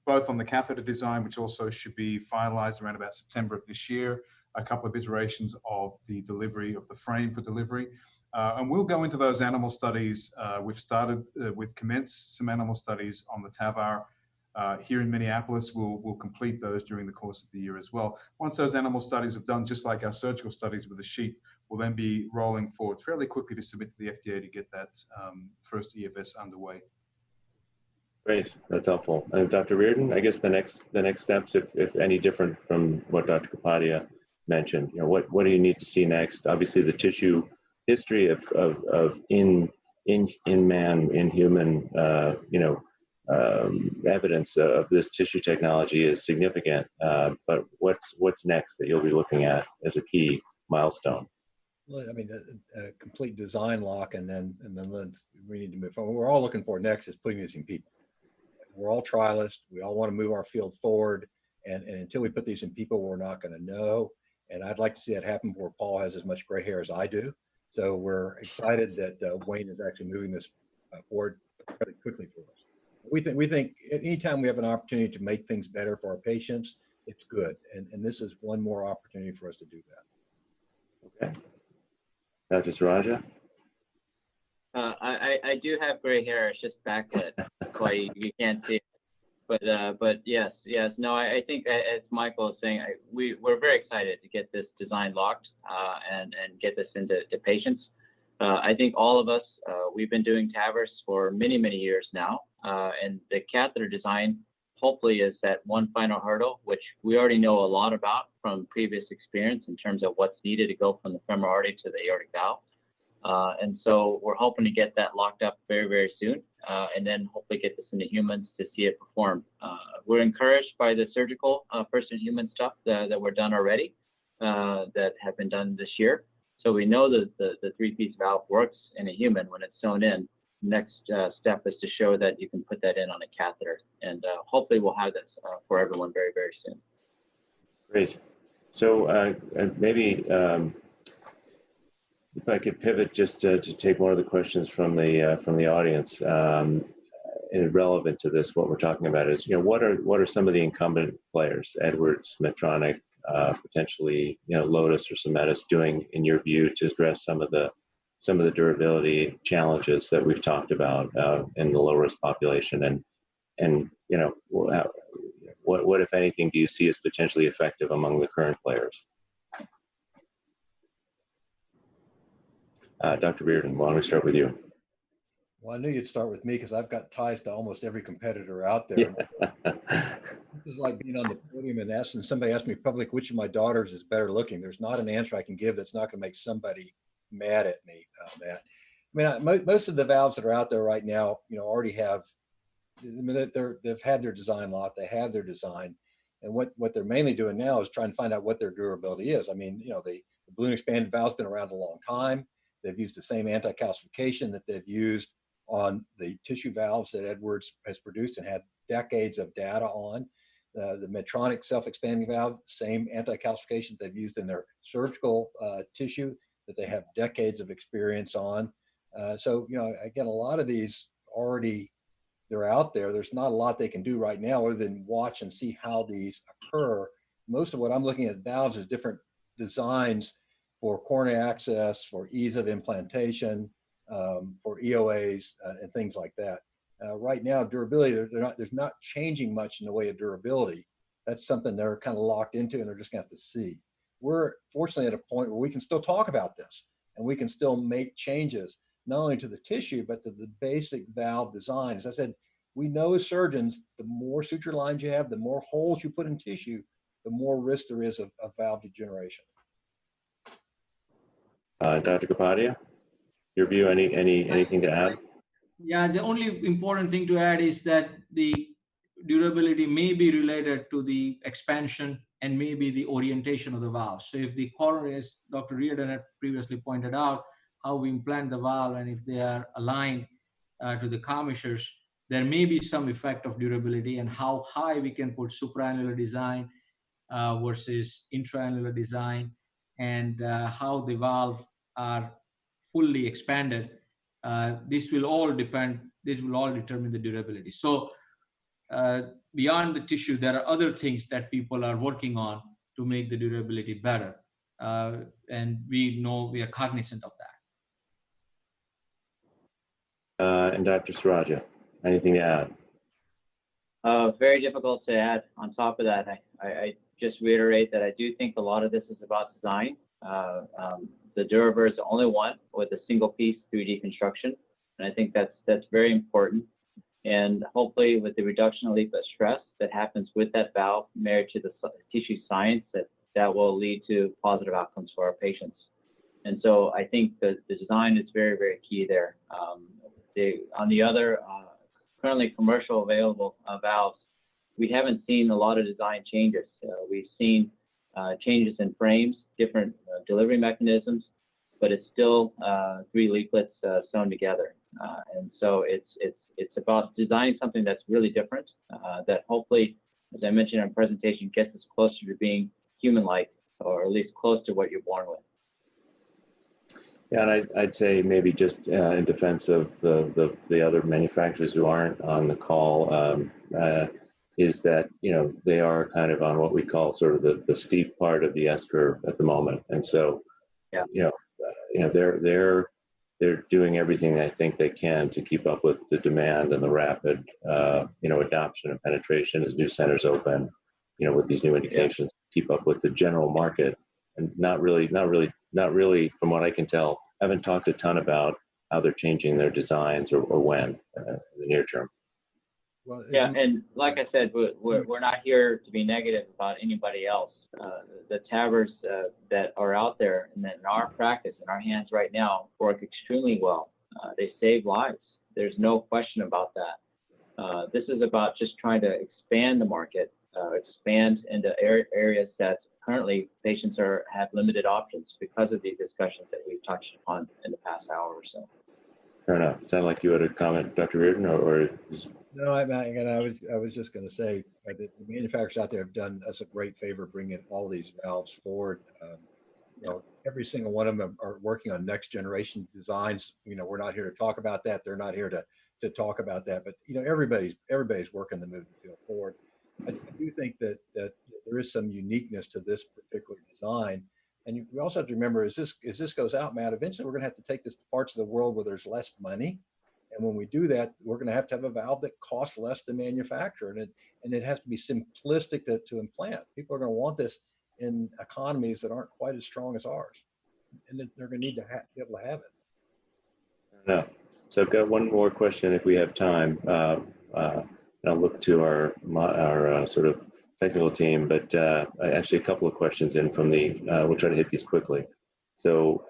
both on the catheter design, which also should be finalized around about September of this year, a couple of iterations of the delivery of the frame for delivery. And we'll go into those animal studies. We've commenced some animal studies on the TAVR here in Minneapolis. We'll complete those during the course of the year as well. Once those animal studies have done, just like our surgical studies with the sheep, we'll then be rolling forward fairly quickly to submit to the FDA to get that first EFS underway. Great, that's helpful. And Dr. Reardon, I guess the next steps, if any different from what Dr. Kapadia mentioned, you know, what do you need to see next? Obviously, the tissue history of in man, in human, you know, evidence of this tissue technology is significant. But what's next that you'll be looking at as a key milestone? Well, I mean, a complete design lock, and then we need to move forward. What we're all looking for next is putting this in people. We're all trialists. We all want to move our field forward, and until we put these in people, we're not going to know. And I'd like to see that happen before Paul has as much gray hair as I do. So we're excited that Wayne is actually moving this forward really quickly for us. We think anytime we have an opportunity to make things better for our patients, it's good. And this is one more opportunity for us to do that. Okay. Dr. Siraja? I do have gray hair. It's just backlit. That's why you can't see it. But yes, no, I think as Michael is saying, we're very excited to get this design locked and get this into patients. I think all of us, we've been doing TAVRs for many, many years now, and the catheter design hopefully is that one final hurdle, which we already know a lot about from previous experience in terms of what's needed to go from the femoral artery to the aortic valve. And so we're hoping to get that locked up very, very soon, and then hopefully get this into humans to see it perform. We're encouraged by the surgical first-in-human stuff that were done already, that have been done this year. So we know that the three-piece valve works in a human when it's sewn in. Next step is to show that you can put that in on a catheter, and hopefully we'll have this for everyone very, very soon. Great. So maybe if I could pivot just to take one of the questions from the audience, and relevant to this, what we're talking about is, what are some of the incumbent players, Edwards, Medtronic, potentially, Lotus or Cementis, doing in your view to address some of the durability challenges that we've talked about in the low risk population, and what if anything do you see as potentially effective among the current players? Dr. Reardon, why don't we start with you? Well, I knew you'd start with me because I've got ties to almost every competitor out there. Yeah. This is like being on the podium and somebody asked me publicly which of my daughters is better looking. There's not an answer I can give that's not going to make somebody mad at me, Matt. I mean, most of the valves that are out there right now, already have, they've had their design locked, they have their design. And what they're mainly doing now is trying to find out what their durability is. I mean, the balloon expanded valve's been around a long time. They've used the same anti-calcification that they've used on the tissue valves that Edwards has produced and had decades of data on. The Medtronic self-expanding valve, same anti-calcification they've used in their surgical tissue that they have decades of experience on. So, again, a lot of these already, they're out there. There's not a lot they can do right now other than watch and see how these occur. Most of what I'm looking at valves is different designs for coronary access, for ease of implantation, for EOAs and things like that. Right now, durability, there's not changing much in the way of durability. That's something they're kind of locked into, and they're just going to have to see. We're fortunately at a point where we can still talk about this, and we can still make changes, not only to the tissue, but to the basic valve design. As I said, we know as surgeons, the more suture lines you have, the more holes you put in tissue, the more risk there is of valve degeneration. Dr. Kapadia, your view, anything to add? Yeah, the only important thing to add is that the durability may be related to the expansion and maybe the orientation of the valve. So if the coronary, as Dr. Reardon had previously pointed out, how we implant the valve, and if they are aligned to the commissures, there may be some effect of durability, and how high we can put supraannular design versus intraannular design, and how the valve are fully expanded. This will all determine the durability. So beyond the tissue, there are other things that people are working on to make the durability better. And we are cognizant of that. And Dr. Saraja, anything to add? Very difficult to add on top of that. I just reiterate that I do think a lot of this is about design. The DuraVer is the only one with a single piece 3D construction, and I think that's very important. And hopefully, with the reduction of leaflet stress that happens with that valve married to the tissue science, that will lead to positive outcomes for our patients. And so I think the design is very, very key there. On the other currently commercial available valves, we haven't seen a lot of design changes. We've seen changes in frames, different delivery mechanisms, but it's still 3 leaflets sewn together. And so it's about designing something that's really different, that hopefully, as I mentioned in our presentation, gets us closer to being human-like, or at least close to what you're born with. Yeah, and I'd say maybe just in defense of the other manufacturers who aren't on the call, is that they are kind of on what we call sort of the steep part of the S curve at the moment, and so yeah, they're they're doing everything I think they can to keep up with the demand and the rapid, adoption and penetration as new centers open, with these new indications, keep up with the general market, and not really, from what I can tell, haven't talked a ton about how they're changing their designs or when in the near term. Well, Yeah, and like I said, we're not here to be negative about anybody else. The TAVRs that are out there and that in our practice, in our hands right now, work extremely well. They save lives. There's no question about that. This is about just trying to expand the market, expand into areas that currently patients have limited options because of these discussions that we've touched on in the past hour or so. Fair enough. Sound like you had a comment, Dr. Reardon, or No, I was just going to say that the manufacturers out there have done us a great favor bringing all these valves forward. Every single one of them are working on next generation designs. We're not here to talk about that. They're not here to talk about that. But everybody's working to move the field forward. I do think that there is some uniqueness to this particular design. And we also have to remember, as this goes out, Matt, eventually we're going to have to take this to parts of the world where there's less money. And when we do that, we're going to have a valve that costs less to manufacture. And it has to be simplistic to implant. People are going to want this in economies that aren't quite as strong as ours. And they're going to need to be able to have it. no? So I've got one more question if we have time. And I'll look to our sort of technical team, but actually a couple of questions in from we'll try to hit these quickly. So,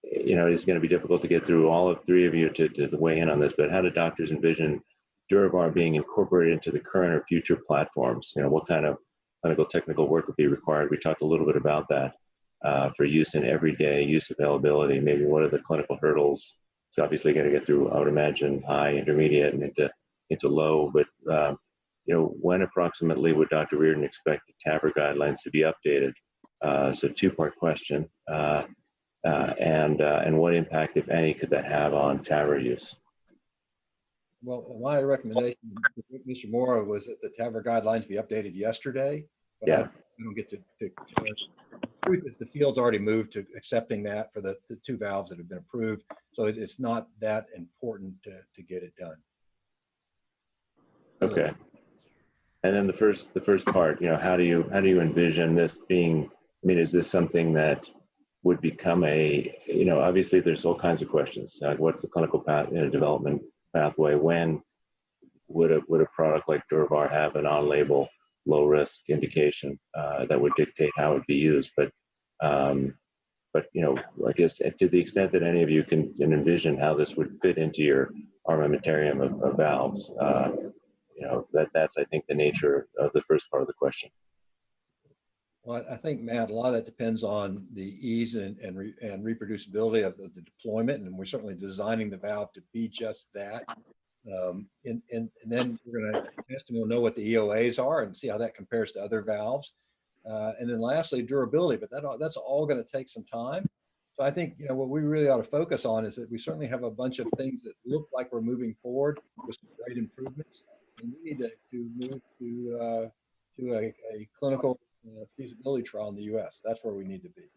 it's going to be difficult to get through all of three of you to weigh in on this, but how do doctors envision DurAVR being incorporated into the current or future platforms? What kind of clinical technical work would be required? We talked a little bit about that for use in everyday use availability. Maybe what are the clinical hurdles? So obviously got to get through, I would imagine, high, intermediate, and into low, but when approximately would Dr. Reardon expect the TAVR guidelines to be updated? So two-part question, and what impact, if any, could that have on TAVR use? Well, my recommendation, Mr. Mora, was that the TAVR guidelines be updated yesterday, but Yeah. I don't get to the truth is the field's already moved to accepting that for the two valves that have been approved, so it's not that important to get it done. Okay. And then the first part, how do you envision this being? I mean, is this something that would become obviously there's all kinds of questions. What's the clinical path development pathway? When would a product like DurAVR have an on-label, low-risk indication that would dictate how it would be used? But I guess to the extent that any of you can envision how this would fit into your armamentarium of valves. That's, I think, the nature of the first part of the question. Well, I think, Matt, a lot of that depends on the ease and reproducibility of the deployment, and we're certainly designing the valve to be just that. And then we're going to test and we'll know what the EOAs are and see how that compares to other valves. And then lastly, durability, but that's all going to take some time. So I think, what we really ought to focus on is that we certainly have a bunch of things that look like we're moving forward with some great improvements. And we need to move to a clinical feasibility trial in the U.S. That's where we need to be.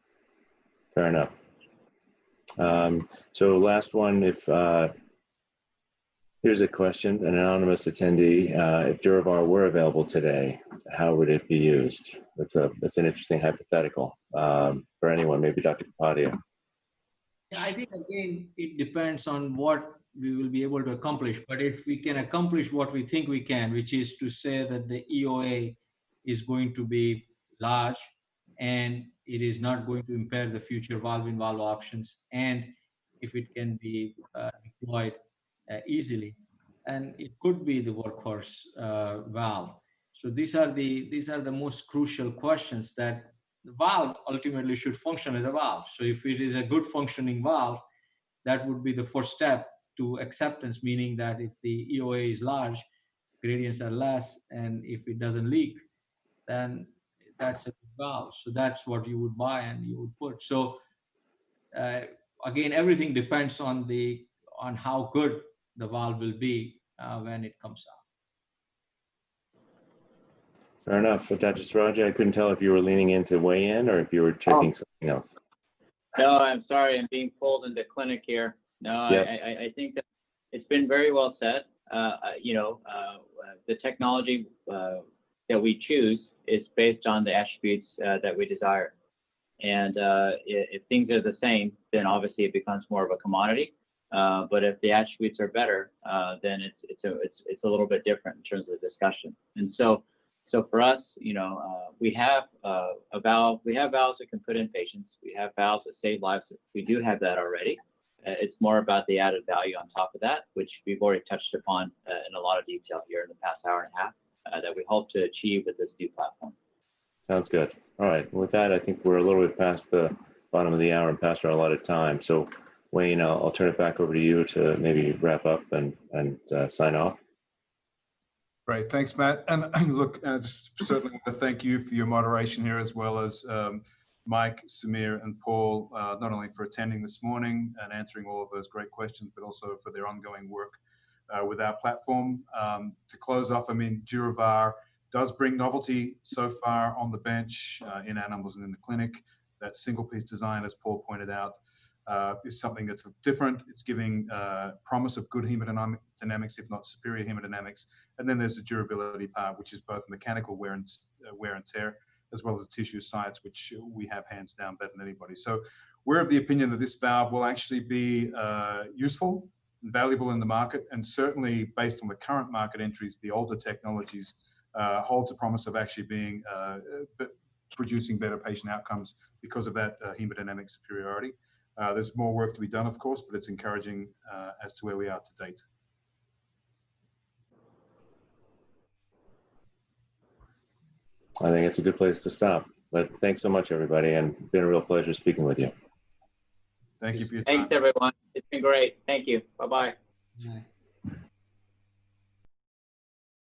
Fair enough. So last one, here's a question, an anonymous attendee. If DurAVR were available today, how would it be used? That's an interesting hypothetical for anyone, maybe Dr. Kapadia. Yeah, I think, again, it depends on what we will be able to accomplish. But if we can accomplish what we think we can, which is to say that the EOA is going to be large and it is not going to impair the future valve-in-valve options, and if it can be deployed easily, and it could be the workhorse valve. So these are the most crucial questions, that the valve ultimately should function as a valve. So if it is a good functioning valve, that would be the first step to acceptance, meaning that if the EOA is large, gradients are less, and if it doesn't leak, then that's a good valve. So that's what you would buy and you would put. So again, everything depends on how good the valve will be when it comes out. Fair enough. But Dr. Siraja, I couldn't tell if you were leaning in to weigh in or if you were checking something else. No, I'm sorry. I'm being pulled into clinic here. No, Yep. I think that it's been very well said. The technology that we choose is based on the attributes that we desire. And if things are the same, then obviously it becomes more of a commodity. But if the attributes are better, then it's a little bit different in terms of the discussion. And so for us, we have a valve. We have valves that can put in patients. We have valves that save lives. We do have that already. It's more about the added value on top of that, which we've already touched upon in a lot of detail here in the past hour and a half that we hope to achieve with this new platform. Sounds good. All right. With that, I think we're a little bit past the bottom of the hour and past our allotted time. So, Wayne, I'll turn it back over to you to maybe wrap up and sign off. Great. Thanks, Matt. And look, just certainly want to thank you for your moderation here, as well as Mike, Samir, and Paul, not only for attending this morning and answering all of those great questions, but also for their ongoing work with our platform. To close off, I mean, DuraVar does bring novelty so far on the bench in animals and in the clinic. That single-piece design, as Paul pointed out, is something that's different. It's giving promise of good hemodynamics, if not superior hemodynamics. And then there's the durability part, which is both mechanical wear and tear, as well as the tissue science, which we have hands down better than anybody. So we're of the opinion that this valve will actually be useful and valuable in the market. And certainly based on the current market entries, the older technologies holds a promise of actually being producing better patient outcomes because of that hemodynamic superiority. There's more work to be done, of course, but it's encouraging as to where we are to date. I think it's a good place to stop. But thanks so much, everybody, and it's been a real pleasure speaking with you. Thank you for your time. Thanks, everyone. It's been great. Thank you. Bye-bye. Bye.